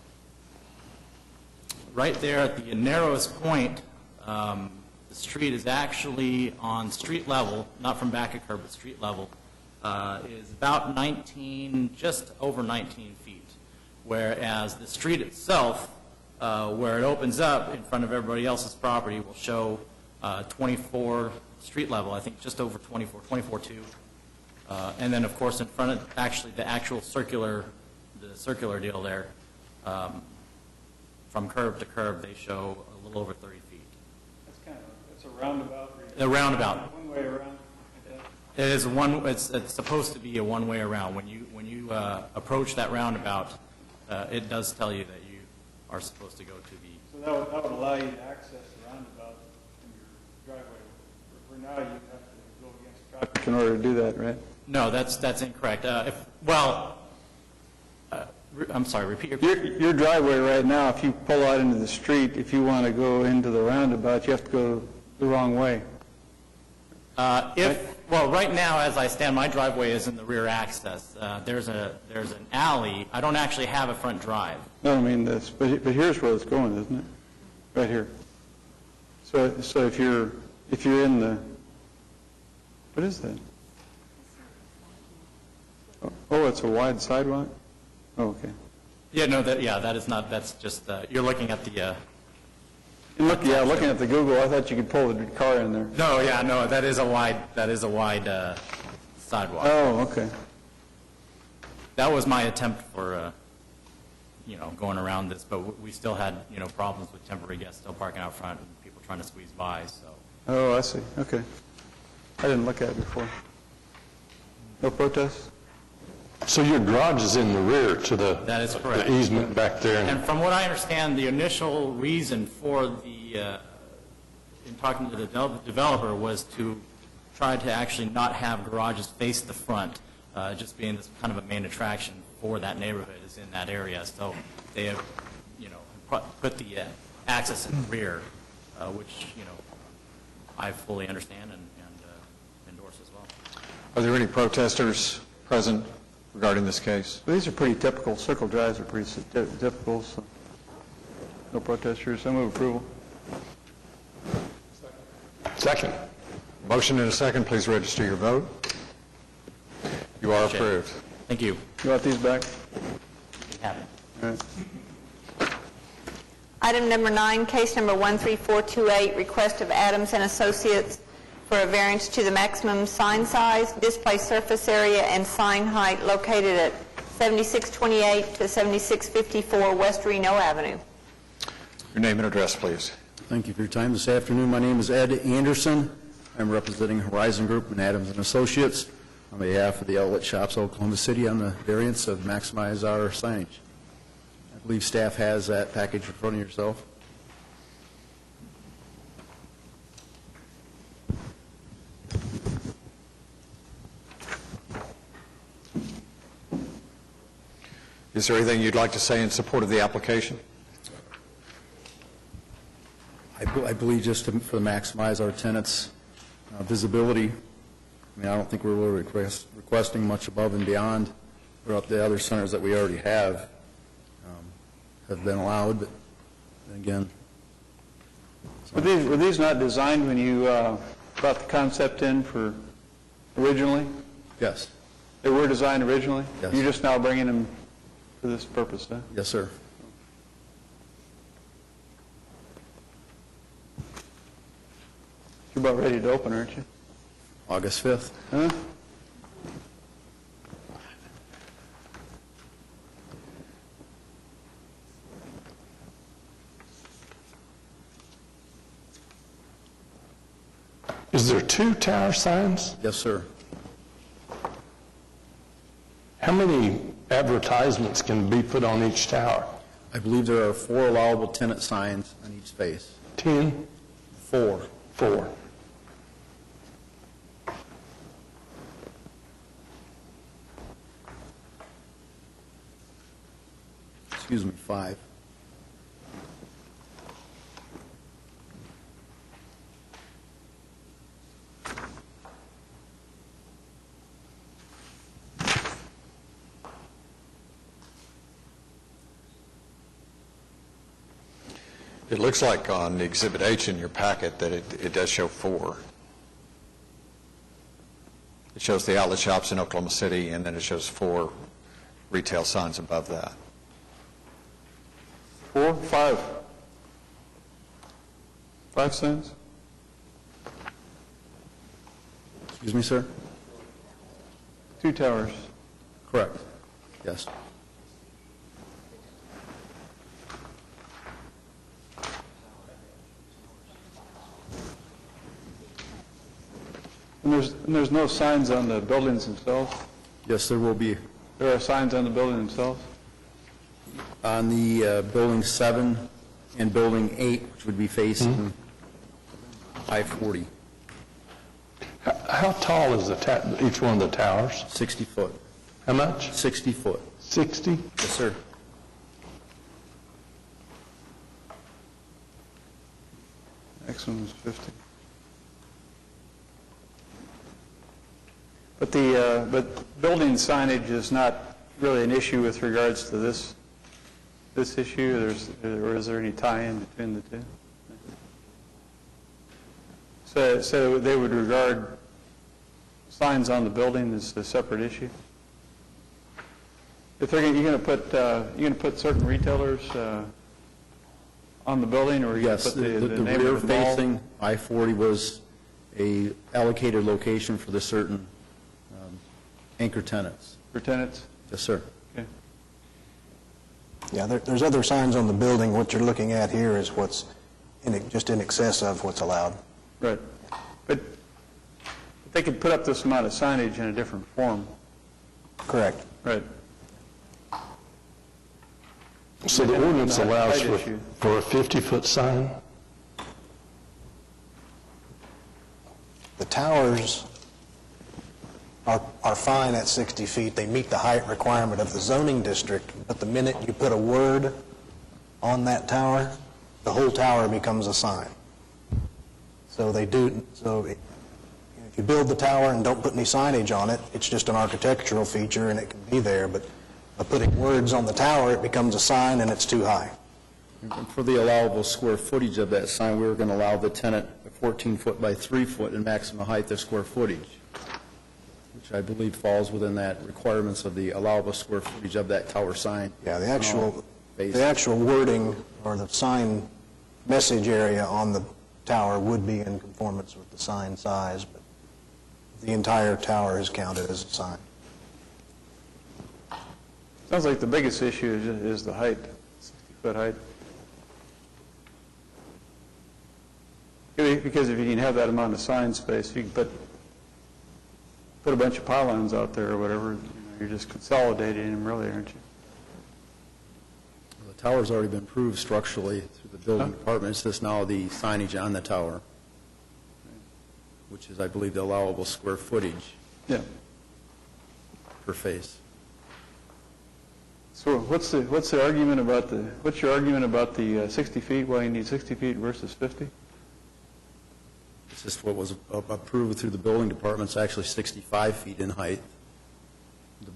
Speaker 18: Right there at the narrowest point, the street is actually on street level, not from back of curb, but street level, is about 19, just over 19 feet, whereas the street itself, where it opens up in front of everybody else's property, will show 24 street level, I think just over 24, 24.2. And then, of course, in front of actually the actual circular deal there, from curb to curb, they show a little over 30 feet.
Speaker 2: It's a roundabout.
Speaker 18: A roundabout.
Speaker 2: One way around.
Speaker 18: It is one. It's supposed to be a one-way around. When you approach that roundabout, it does tell you that you are supposed to go to the.
Speaker 2: So that would allow you to access the roundabout in your driveway. For now, you have to go against traffic in order to do that, right?
Speaker 18: No, that's incorrect. I'm sorry. Repeat
Speaker 2: your driveway right now. If you pull out into the street, if you want to go into the roundabout, you have to go the wrong way.
Speaker 18: Right now, as I stand, my driveway is in the rear access. There's an alley. I don't actually have a front drive.
Speaker 2: No, I mean this, but here's where it's going, isn't it? Right here. So if you're in the, what is that? Oh, it's a wide sidewalk. Oh, okay.
Speaker 18: Yeah, no, that is not. That's just you're looking at the.
Speaker 2: Looking at the Google, I thought you could pull the car in there.
Speaker 18: No, that is a wide sidewalk.
Speaker 2: Oh, okay.
Speaker 18: That was my attempt for, going around this, but we still had, problems with temporary guests still parking out front and people trying to squeeze by, so.
Speaker 2: Oh, I see. Okay. I didn't look at it before. No protests?
Speaker 5: So your garage is in the rear to the
Speaker 18: That is correct.
Speaker 5: the easement back there?
Speaker 18: And from what I understand, the initial reason for in talking to the developer was to try to actually not have garages face the front, just being this kind of a main attraction for that neighborhood is in that area. So they have, put the access in the rear, which, I fully understand and endorse as well.
Speaker 1: Are there any protesters present regarding this case?
Speaker 2: Well, these are pretty typical. Circle drives are pretty typical, so no protesters. I move approval.
Speaker 5: Second.
Speaker 1: Motion and a second. Please register your vote. You are approved.
Speaker 18: Thank you.
Speaker 2: You want these back?
Speaker 18: Have it.
Speaker 2: All right.
Speaker 3: Item number 9, case number 13428, request of Adams and Associates for a variance to the maximum sign size, display surface area, and sign height located at 7628 to 7654 West Reno Avenue.
Speaker 1: Your name and address, please.
Speaker 19: Thank you for your time this afternoon. My name is Ed Anderson. I'm representing Horizon Group and Adams and Associates on behalf of the Outlet Shops of Oklahoma City on the variance of maximize our signage. I believe staff has that package in front of yourself.
Speaker 1: Is there anything you'd like to say in support of the application?
Speaker 19: I believe just to maximize our tenants' visibility. I mean, I don't think we're really requesting much above and beyond what the other centers that we already have been allowed, but again.
Speaker 2: Were these not designed when you brought the concept in for originally?
Speaker 19: Yes.
Speaker 2: They were designed originally?
Speaker 19: Yes.
Speaker 2: You're just now bringing them for this purpose, huh?
Speaker 19: Yes, sir.
Speaker 2: You're about ready to open, aren't you?
Speaker 19: August 5th.
Speaker 2: Huh?
Speaker 5: Is there 2 tower signs?
Speaker 19: Yes, sir.
Speaker 5: How many advertisements can be put on each tower?
Speaker 19: I believe there are 4 allowable tenant signs on each space.
Speaker 5: 10?
Speaker 19: 4.
Speaker 5: 4.
Speaker 19: 5.
Speaker 1: It looks like on Exhibit H in your packet that it does show 4. It shows the outlet shops in Oklahoma City, and then it shows 4 retail signs above that.
Speaker 2: 4, 5? 5 signs?
Speaker 19: Excuse me, sir?
Speaker 2: 2 towers.
Speaker 19: Correct. Yes.
Speaker 2: And there's no signs on the buildings themselves?
Speaker 19: Yes, there will be.
Speaker 2: There are signs on the building themselves?
Speaker 19: On the Building 7 and Building 8, which would be facing I-40.
Speaker 5: How tall is each one of the towers?
Speaker 19: 60 foot.
Speaker 5: How much?
Speaker 19: 60 foot.
Speaker 5: 60?
Speaker 19: Yes, sir.
Speaker 2: Next one was 50. But building signage is not really an issue with regards to this issue, or is there any tie-in between the two? So they would regard signs on the building as a separate issue? If you're going to put certain retailers on the building, or are you going to
Speaker 19: Yes,
Speaker 2: put the
Speaker 19: the
Speaker 2: name of the mall?
Speaker 19: rear-facing I-40 was a allocated location for the certain anchor tenants.
Speaker 2: For tenants?
Speaker 19: Yes, sir.
Speaker 2: Okay.
Speaker 6: Yeah, there's other signs on the building. What you're looking at here is what's just in excess of what's allowed.
Speaker 2: Right. But they could put up this amount of signage in a different form.
Speaker 6: Correct.
Speaker 2: Right.
Speaker 5: So the ordinance allows for a 50-foot sign?
Speaker 6: The towers are fine at 60 feet. They meet the height requirement of the zoning district, but the minute you put a word on that tower, the whole tower becomes a sign. So if you build the tower and don't put any signage on it, it's just an architectural feature and it can be there, but by putting words on the tower, it becomes a sign and it's too high.
Speaker 19: And for the allowable square footage of that sign, we were going to allow the tenant a 14-foot by 3-foot in maximum height of square footage, which I believe falls within that requirements of the allowable square footage of that tower sign.
Speaker 6: Yeah, the actual wording or the sign message area on the tower would be in conformance with the sign size, but the entire tower is counted as a sign.
Speaker 2: Sounds like the biggest issue is the height, 60-foot height. Because if you can have that amount of sign space, you can put a bunch of pylons out there or whatever, you're just consolidating them really, aren't you?
Speaker 19: The tower's already been approved structurally through the building department. It's just now the signage on the tower, which is, I believe, the allowable square footage per face.
Speaker 2: So what's your argument about the 60 feet, why you need 60 feet versus 50?
Speaker 19: It's just what was approved through the building department. It's actually 65 feet in height.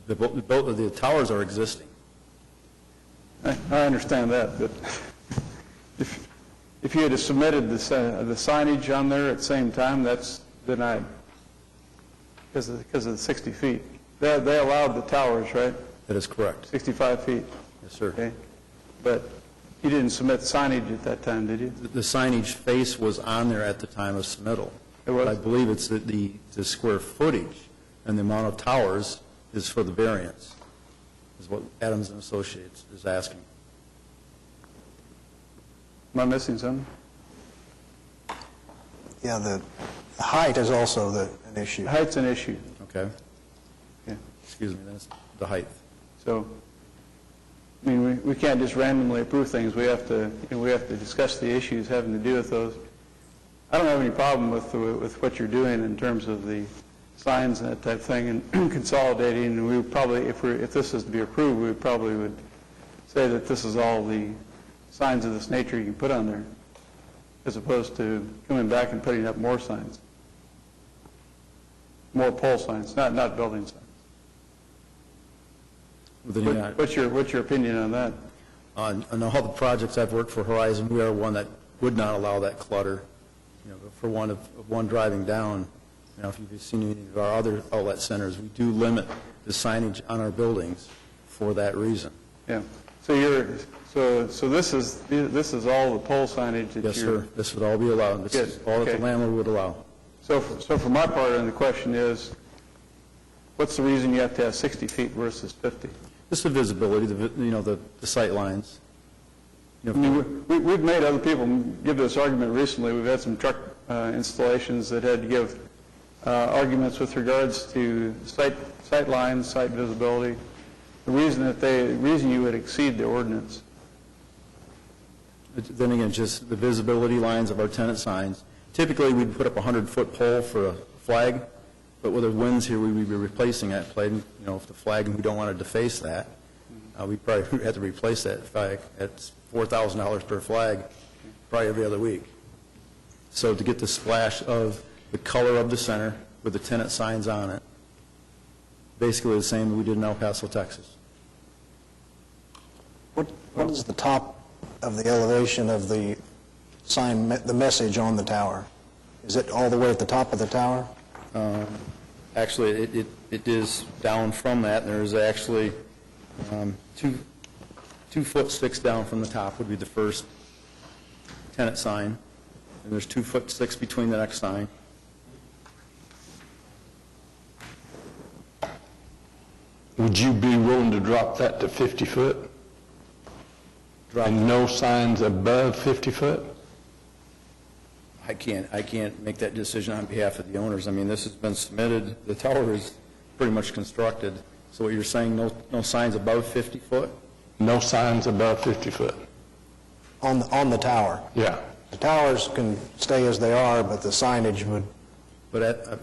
Speaker 19: Both of the towers are existing.
Speaker 2: I understand that, but if you had submitted the signage on there at the same time, that's denied because of the 60 feet. They allowed the towers, right?
Speaker 19: That is correct.
Speaker 2: 65 feet.
Speaker 19: Yes, sir.
Speaker 2: Okay. But you didn't submit signage at that time, did you?
Speaker 19: The signage face was on there at the time of submittal.
Speaker 2: It was?
Speaker 19: But I believe it's the square footage and the amount of towers is for the variance, is what Adams and Associates is asking.
Speaker 2: Am I missing something?
Speaker 6: Yeah, the height is also an issue.
Speaker 2: Height's an issue.
Speaker 19: Okay.
Speaker 2: Yeah.
Speaker 19: Excuse me, that's the height.
Speaker 2: So, I mean, we can't just randomly approve things. We have to discuss the issues having to do with those. I don't have any problem with what you're doing in terms of the signs and that type of thing and consolidating. And we would probably, if this is to be approved, we probably would say that this is all the signs of this nature you can put on there, as opposed to coming back and putting up more signs, more pole signs, not building signs. What's your opinion on that?
Speaker 19: On all the projects I've worked for Horizon, we are one that would not allow that clutter. For one driving down, if you've seen any of our other outlet centers, we do limit the signage on our buildings for that reason.
Speaker 2: Yeah. So this is all the pole signage that
Speaker 19: Yes, sir. This would all be allowed. This is all that the landlord would allow.
Speaker 2: So for my part, and the question is, what's the reason you have to have 60 feet versus 50?
Speaker 19: Just the visibility, the sight lines.
Speaker 2: We've made other people give this argument recently. We've had some truck installations that had to give arguments with regards to sight lines, sight visibility. The reason you would exceed the ordinance.
Speaker 19: Then again, just the visibility lines of our tenant signs. Typically, we'd put up a 100-foot pole for a flag, but with the winds here, we would be replacing that flag. If the flag, and we don't want to deface that, we probably have to replace that flag at $4,000 per flag, probably every other week. So to get the splash of the color of the center with the tenant signs on it, basically the same that we did in El Paso, Texas.
Speaker 6: What is the top of the elevation of the sign, the message on the tower? Is it all the way at the top of the tower?
Speaker 19: Actually, it is down from that, and there's actually 2 foot sticks down from the top would be the first tenant sign, and there's 2 foot sticks between the next sign.
Speaker 5: Would you be willing to drop that to 50 foot? And no signs above 50 foot?
Speaker 19: I can't make that decision on behalf of the owners. I mean, this has been submitted, the tower is pretty much constructed. So what you're saying, no signs above 50 foot?
Speaker 5: No signs above 50 foot.
Speaker 6: On the tower?
Speaker 5: Yeah.
Speaker 6: The towers can stay as they are, but the signage would...
Speaker 19: But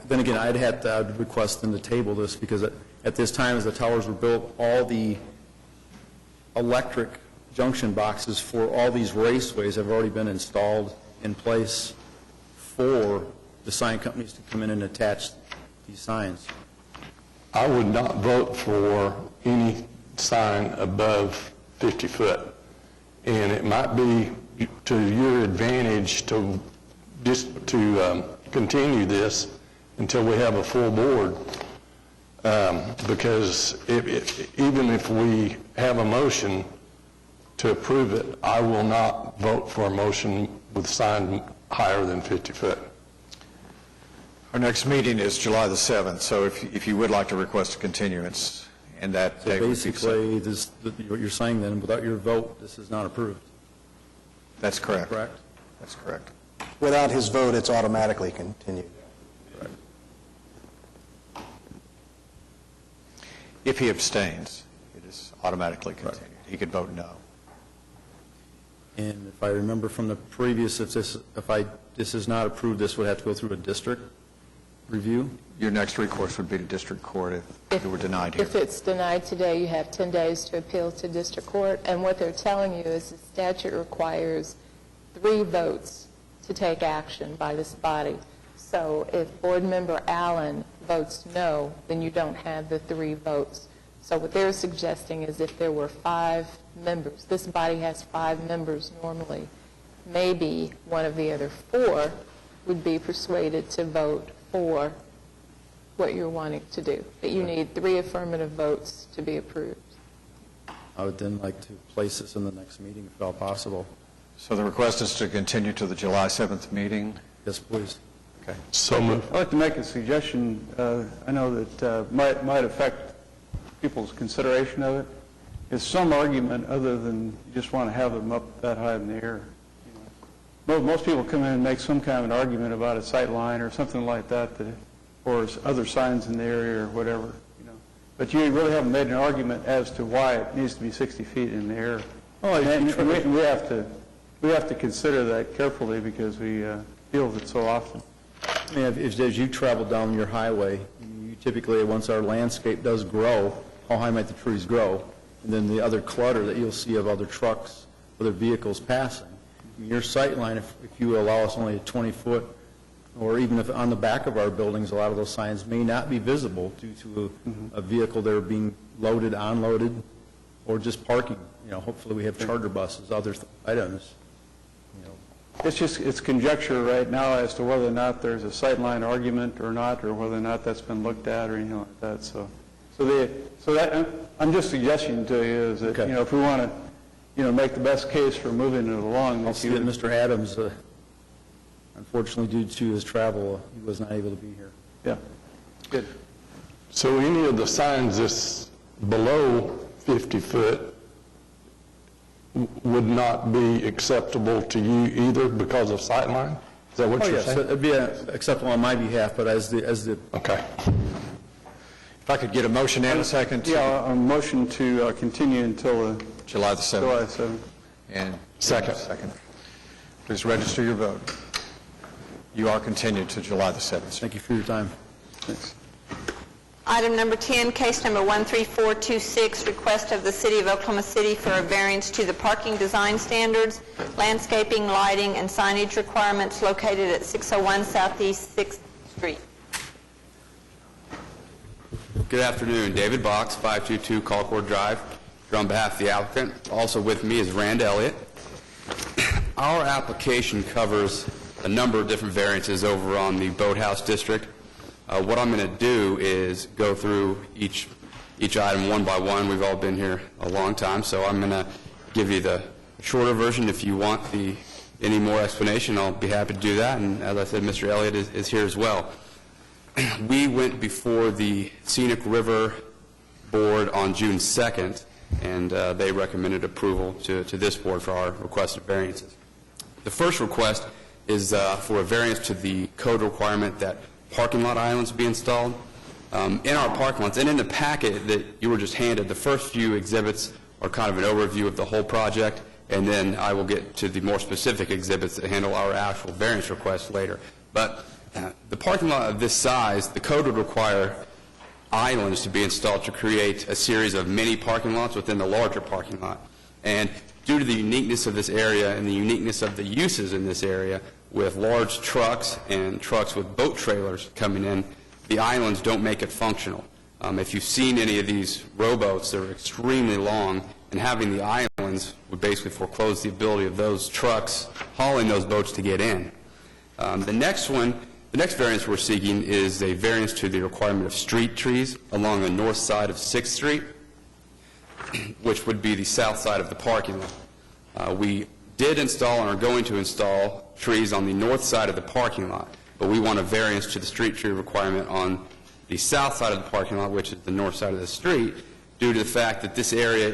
Speaker 19: then again, I'd request them to table this, because at this time, as the towers were built, all the electric junction boxes for all these raceways have already been installed in place for the sign companies to come in and attach these signs.
Speaker 5: I would not vote for any sign above 50 foot. And it might be to your advantage to continue this until we have a full board. Because even if we have a motion to approve it, I will not vote for a motion with a sign higher than 50 foot.
Speaker 1: Our next meeting is July the 7th, so if you would like to request a continuance, and that
Speaker 19: So
Speaker 1: date would be set.
Speaker 19: basically, what you're saying then, without your vote, this is not approved.
Speaker 1: That's correct.
Speaker 19: Correct?
Speaker 1: That's correct.
Speaker 6: Without his vote, it's automatically continued.
Speaker 1: If he abstains, it is automatically continued. He could vote no.
Speaker 19: And if I remember from the previous, if this is not approved, this would have to go through a district review?
Speaker 1: Your next recourse would be to district court if you were denied here.
Speaker 11: If it's denied today, you have 10 days to appeal to district court, and what they're telling you is the statute requires 3 votes to take action by this body. So if Board Member Allen votes no, then you don't have the 3 votes. So what they're suggesting is if there were 5 members, this body has 5 members normally, maybe one of the other 4 would be persuaded to vote for what you're wanting to do. But you need 3 affirmative votes to be approved.
Speaker 19: I would then like to place this in the next meeting, if at all possible.
Speaker 1: So the request is to continue to the July 7th meeting?
Speaker 19: Yes, please.
Speaker 1: Okay.
Speaker 5: So moved.
Speaker 2: I'd like to make a suggestion. I know that might affect people's consideration of it. Is some argument other than you just want to have them up that high in the air. Most people come in and make some kind of an argument about a sight line or something like that, or other signs in the area or whatever. But you really haven't made an argument as to why it needs to be 60 feet in the air. And we have to consider that carefully because we deal with it so often.
Speaker 19: I mean, as you travel down your highway, you typically, once our landscape does grow, how high might the trees grow? and then the other clutter that you'll see of other trucks, other vehicles passing. Your sight line, if you allow us only a 20-foot, or even if on the back of our buildings, a lot of those signs may not be visible due to a vehicle that are being loaded, unloaded, or just parking. Hopefully we have charter buses, other items.
Speaker 2: It's conjecture right now as to whether or not there's a sightline argument or not, or whether or not that's been looked at or anything like that. So that I'm just suggesting to you is that if we want to make the best case for moving it along.
Speaker 19: I'll see that Mr. Adams, unfortunately due to his travel, he was not able to be here.
Speaker 2: Yeah, good.
Speaker 5: So any of the signs that's below 50 foot would not be acceptable to you either because of sightline? Is that what you're saying?
Speaker 19: It'd be acceptable on my behalf, but as the
Speaker 5: Okay.
Speaker 1: If I could get a motion and a second.
Speaker 2: Yeah, a motion to continue until
Speaker 1: July the 7th.
Speaker 2: July 7th.
Speaker 1: And
Speaker 5: Second.
Speaker 1: Please register your vote. You are continued to July the 7th.
Speaker 19: Thank you for your time.
Speaker 2: Thanks.
Speaker 3: Item number 10, case number 13426, request of the City of Oklahoma City for a variance to the parking design standards, landscaping, lighting, and signage requirements located at 601 Southeast 6th Street.
Speaker 14: Good afternoon. David Box, 522 Colcord Drive. Here on behalf of the applicant. Also with me is Rand Elliott. Our application covers a number of different variances over on the Boathouse District. What I'm going to do is go through each item one by one. We've all been here a long time, so I'm going to give you the shorter version. If you want any more explanation, I'll be happy to do that. And as I said, Mr. Elliott is here as well. We went before the Scenic River Board on June 2nd, and they recommended approval to this board for our requested variances. The first request is for a variance to the code requirement that parking lot islands be installed. In our parking lots, and in the packet that you were just handed, the first few exhibits are kind of an overview of the whole project, and then I will get to the more specific exhibits that handle our actual variance requests later. But the parking lot of this size, the code would require islands to be installed to create a series of mini parking lots within the larger parking lot. And due to the uniqueness of this area and the uniqueness of the uses in this area, with large trucks and trucks with boat trailers coming in, the islands don't make it functional. If you've seen any of these rowboats, they're extremely long, and having the islands would basically foreclose the ability of those trucks hauling those boats to get in. The next variance we're seeking is a variance to the requirement of street trees along the north side of 6th Street, which would be the south side of the parking lot. We did install and are going to install trees on the north side of the parking lot, but we want a variance to the street tree requirement on the south side of the parking lot, which is the north side of the street, due to the fact that this area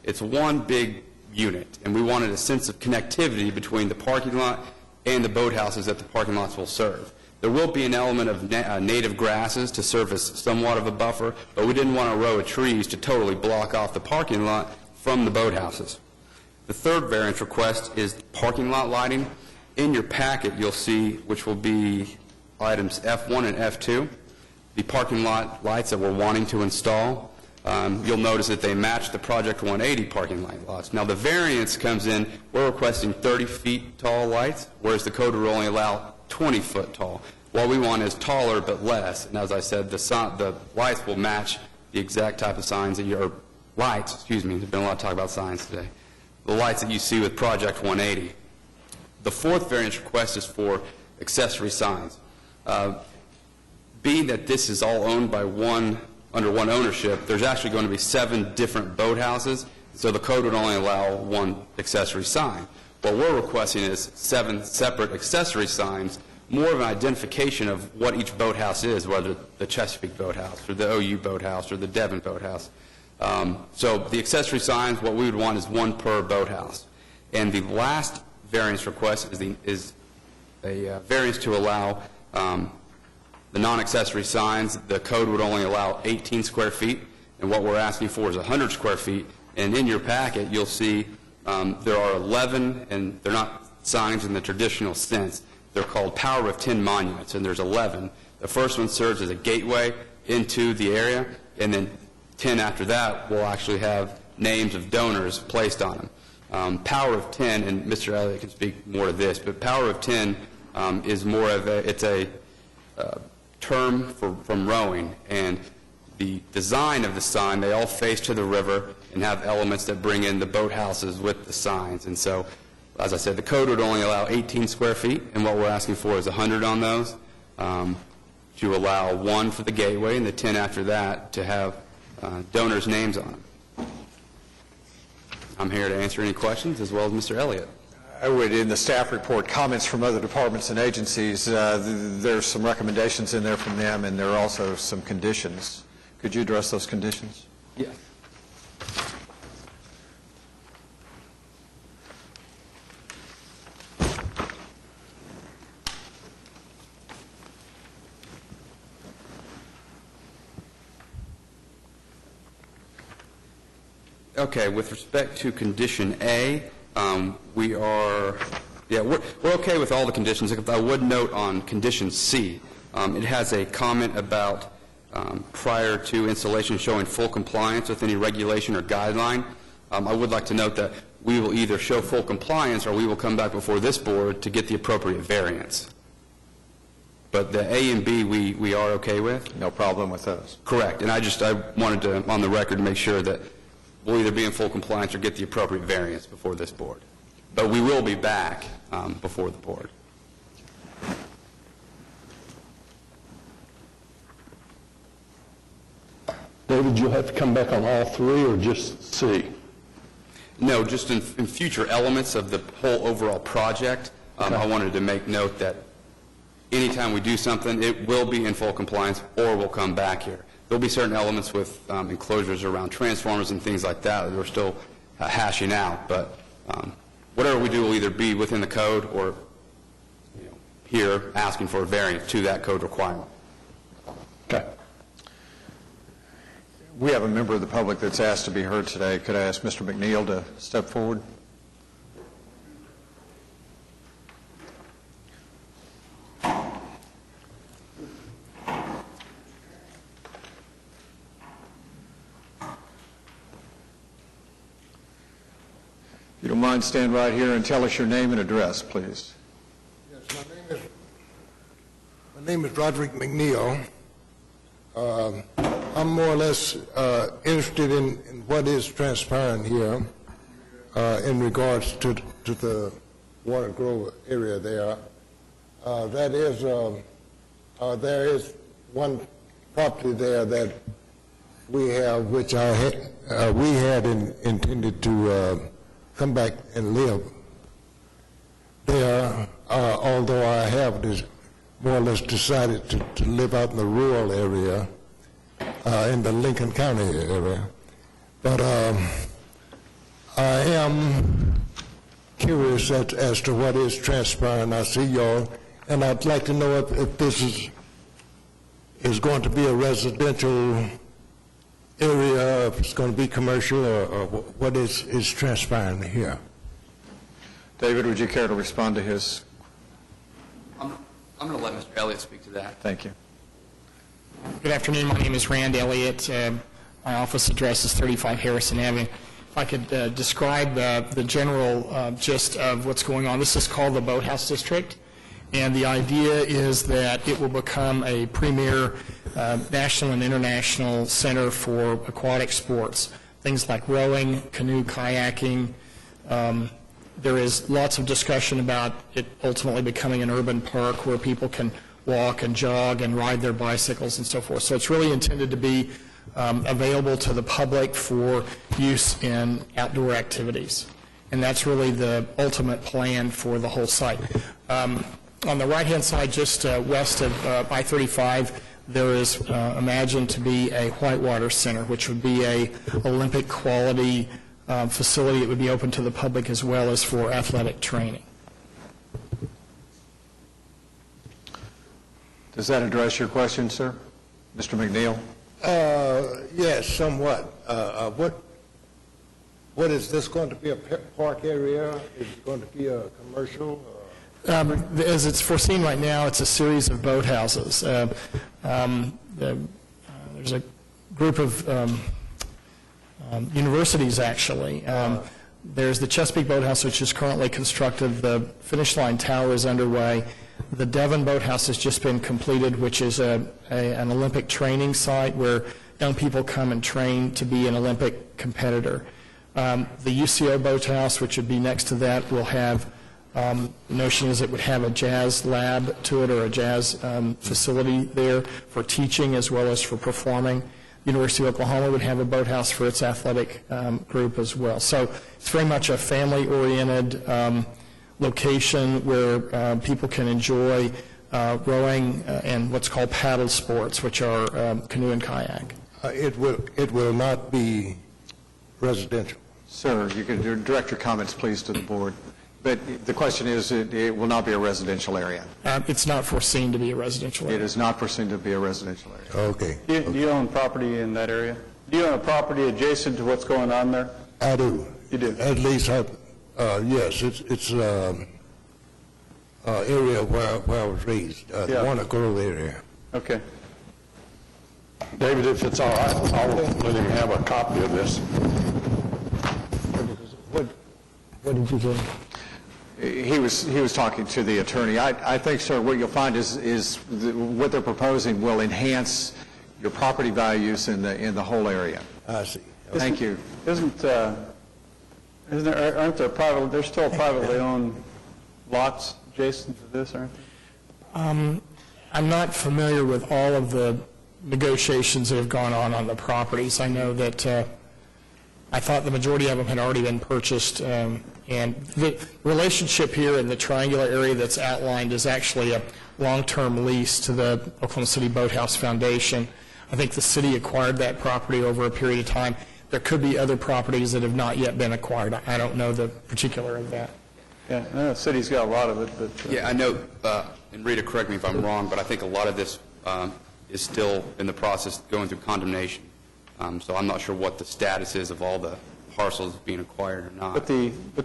Speaker 14: it's one big unit, and we wanted a sense of connectivity between the parking lot and the boathouses that the parking lots will serve. There will be an element of native grasses to serve as somewhat of a buffer, but we didn't want a row of trees to totally block off the parking lot from the boathouses. The third variance request is parking lot lighting. In your packet, you'll see, which will be items F1 and F2, the parking lot lights that we're wanting to install. You'll notice that they match the Project 180 parking light lots. Now, the variance comes in, we're requesting 30 feet tall lights, whereas the code will only allow 20 foot tall. What we want is taller but less. And as I said, the lights will match the exact type of signs that there's been a lot of talk about signs today. The lights that you see with Project 180. The fourth variance request is for accessory signs. Being that this is all owned by under one ownership, there's actually going to be 7 different boathouses, so the code would only allow one accessory sign. What we're requesting is 7 separate accessory signs, more of an identification of what each boathouse is, whether the Chesapeake Boathouse or the OU Boathouse or the Devon Boathouse. So the accessory signs, what we would want is 1 per boathouse. And the last variance request is a variance to allow the non-accessory signs. The code would only allow 18 square feet, and what we're asking for is 100 square feet. And in your packet, you'll see there are 11, and they're not signs in the traditional sense. They're called Power of 10 monuments, and there's 11. The first one serves as a gateway into the area, and then 10 after that will actually have names of donors placed on them. Power of 10, and Mr. Elliott can speak more to this, but Power of 10 is more of it's a term from rowing, and the design of the sign, they all face to the river and have elements that bring in the boathouses with the signs. And so, as I said, the code would only allow 18 square feet, and what we're asking for is 100 on those, to allow 1 for the gateway and the 10 after that to have donors' names on them. I'm here to answer any questions, as well as Mr. Elliott.
Speaker 1: I would, in the staff report, comments from other departments and agencies, there's some recommendations in there from them, and there are also some conditions. Could you address those conditions?
Speaker 14: Yes. Okay, with respect to condition A, we're okay with all the conditions. I would note on condition C, it has a comment about prior to installation showing full compliance with any regulation or guideline. I would like to note that we will either show full compliance or we will come back before this board to get the appropriate variance. But the A and B we are okay with.
Speaker 1: No problem with those.
Speaker 14: Correct. And I wanted to, on the record, make sure that we'll either be in full compliance or get the appropriate variance before this board. But we will be back before the board.
Speaker 5: David, you'll have to come back on all 3 or just C?
Speaker 14: No, just in future elements of the whole overall project, I wanted to make note that anytime we do something, it will be in full compliance or we'll come back here. There'll be certain elements with enclosures around transformers and things like that we're still hashing out, but whatever we do will either be within the code or here asking for a variance to that code requirement.
Speaker 5: Okay.
Speaker 1: We have a member of the public that's asked to be heard today. Could I ask Mr. McNeil to step forward? If you don't mind, stand right here and tell us your name and address, please.
Speaker 20: Yes, my name is Roderick McNeil. I'm more or less interested in what is transpiring here in regards to the Water Grove area there. That is, there is one property there that we have, which we had intended to come back and live there, although I have more or less decided to live out in the rural area, in the Lincoln County area. But I am curious as to what is transpiring. I see y'all, and I'd like to know if this is going to be a residential area, if it's going to be commercial, or what is transpiring here.
Speaker 1: David, would you care to respond to his?
Speaker 14: I'm going to let Mr. Elliott speak to that.
Speaker 1: Thank you.
Speaker 21: Good afternoon. My name is Rand Elliott. My office address is 35 Harrison Avenue. If I could describe the general gist of what's going on. This is called the Boathouse District, and the idea is that it will become a premier national and international center for aquatic sports, things like rowing, canoe, kayaking. There is lots of discussion about it ultimately becoming an urban park where people can walk and jog and ride their bicycles and so forth. So it's really intended to be available to the public for use in outdoor activities. And that's really the ultimate plan for the whole site. On the right-hand side, just west of I-35, there is imagined to be a whitewater center, which would be a Olympic quality facility that would be open to the public as well as for athletic training.
Speaker 1: Does that address your question, sir? Mr. McNeil?
Speaker 20: Yes, somewhat. What is this going to be, a park area? Is it going to be a commercial?
Speaker 21: As it's foreseen right now, it's a series of boathouses. There's a group of universities, actually. There's the Chesapeake Boathouse, which is currently constructed. The Finish Line Tower is underway. The Devon Boathouse has just been completed, which is an Olympic training site where young people come and train to be an Olympic competitor. The UCO Boathouse, which would be next to that, will have, notion is it would have a jazz lab to it or a jazz facility there for teaching as well as for performing. University of Oklahoma would have a boathouse for its athletic group as well. So it's very much a family-oriented location where people can enjoy rowing and what's called paddle sports, which are canoe and kayak.
Speaker 20: It will not be residential.
Speaker 1: Sir, you can direct your comments, please, to the board. But the question is, it will not be a residential area.
Speaker 21: It's not foreseen to be a residential area.
Speaker 1: It is not foreseen to be a residential area.
Speaker 20: Okay.
Speaker 2: Do you own property in that area? Do you own a property adjacent to what's going on there?
Speaker 20: I do.
Speaker 2: You do?
Speaker 20: At least, yes, it's area where I was raised, the Warner Grove area.
Speaker 2: Okay.
Speaker 5: David, if it's all right, I'll let him have a copy of this.
Speaker 9: What did you do?
Speaker 1: He was talking to the attorney. I think, sir, what you'll find is what they're proposing will enhance your property values in the whole area.
Speaker 20: I see.
Speaker 1: Thank you.
Speaker 2: Aren't there there's still privately owned lots adjacent to this, aren't there?
Speaker 21: I'm not familiar with all of the negotiations that have gone on the properties. I know that I thought the majority of them had already been purchased, and the relationship here in the triangular area that's outlined is actually a long-term lease to the Oklahoma City Boathouse Foundation. I think the city acquired that property over a period of time. There could be other properties that have not yet been acquired. I don't know the particular of that.
Speaker 2: Yeah, I know the city's got a lot of it, but...
Speaker 14: Yeah, I know, and Rita, correct me if I'm wrong, but I think a lot of this is still in the process going through condemnation. So I'm not sure what the status is of all the parcels being acquired or not.
Speaker 2: But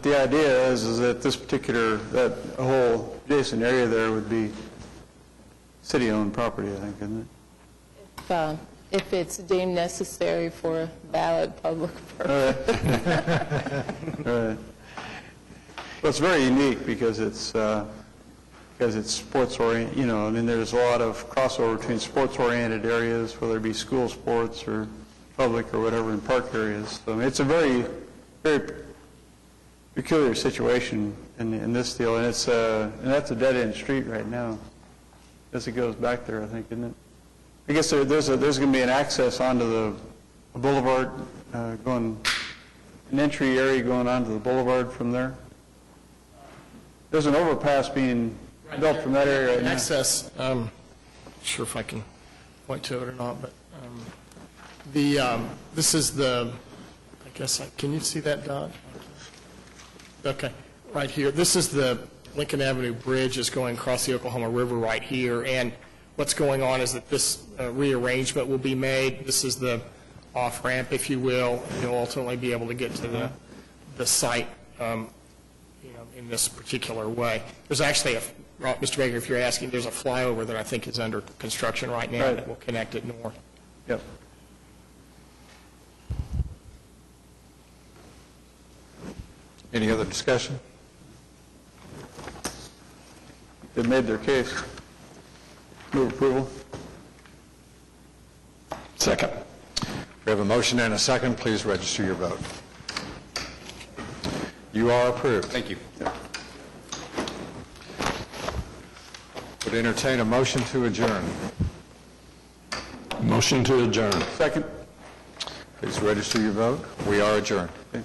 Speaker 2: the idea is that that whole adjacent area there would be city-owned property, I think, isn't it?
Speaker 11: If it's deemed necessary for valid public purpose.
Speaker 2: Right. Well, it's very unique because it's sports-oriented, I mean, there's a lot of crossover between sports-oriented areas, whether it be school sports or public or whatever, in park areas. So it's a very, very peculiar situation in this deal, and that's a dead-end street right now as it goes back there, I think, isn't it? I guess there's going to be an access onto the boulevard, an entry area going onto the boulevard from there. There's an overpass being built from that area right now.
Speaker 21: Access, not sure if I can point to it or not, but this is can you see that dot? Okay, right here. This is the Lincoln Avenue Bridge is going across the Oklahoma River right here, and what's going on is that this rearrangement will be made. This is the off-ramp, if you will, and you'll ultimately be able to get to the site in this particular way. There's actually Mr. Baker, if you're asking, there's a flyover that I think is under construction right now that will connect it north.
Speaker 2: Yep.
Speaker 1: Any other discussion?
Speaker 2: They've made their case. Move approval.
Speaker 5: Second.
Speaker 1: We have a motion and a second. Please register your vote. You are approved.
Speaker 14: Thank you.
Speaker 1: Would entertain a motion to adjourn.
Speaker 5: Motion to adjourn.
Speaker 2: Second.
Speaker 1: Please register your vote. We are adjourned.
Speaker 2: Okay.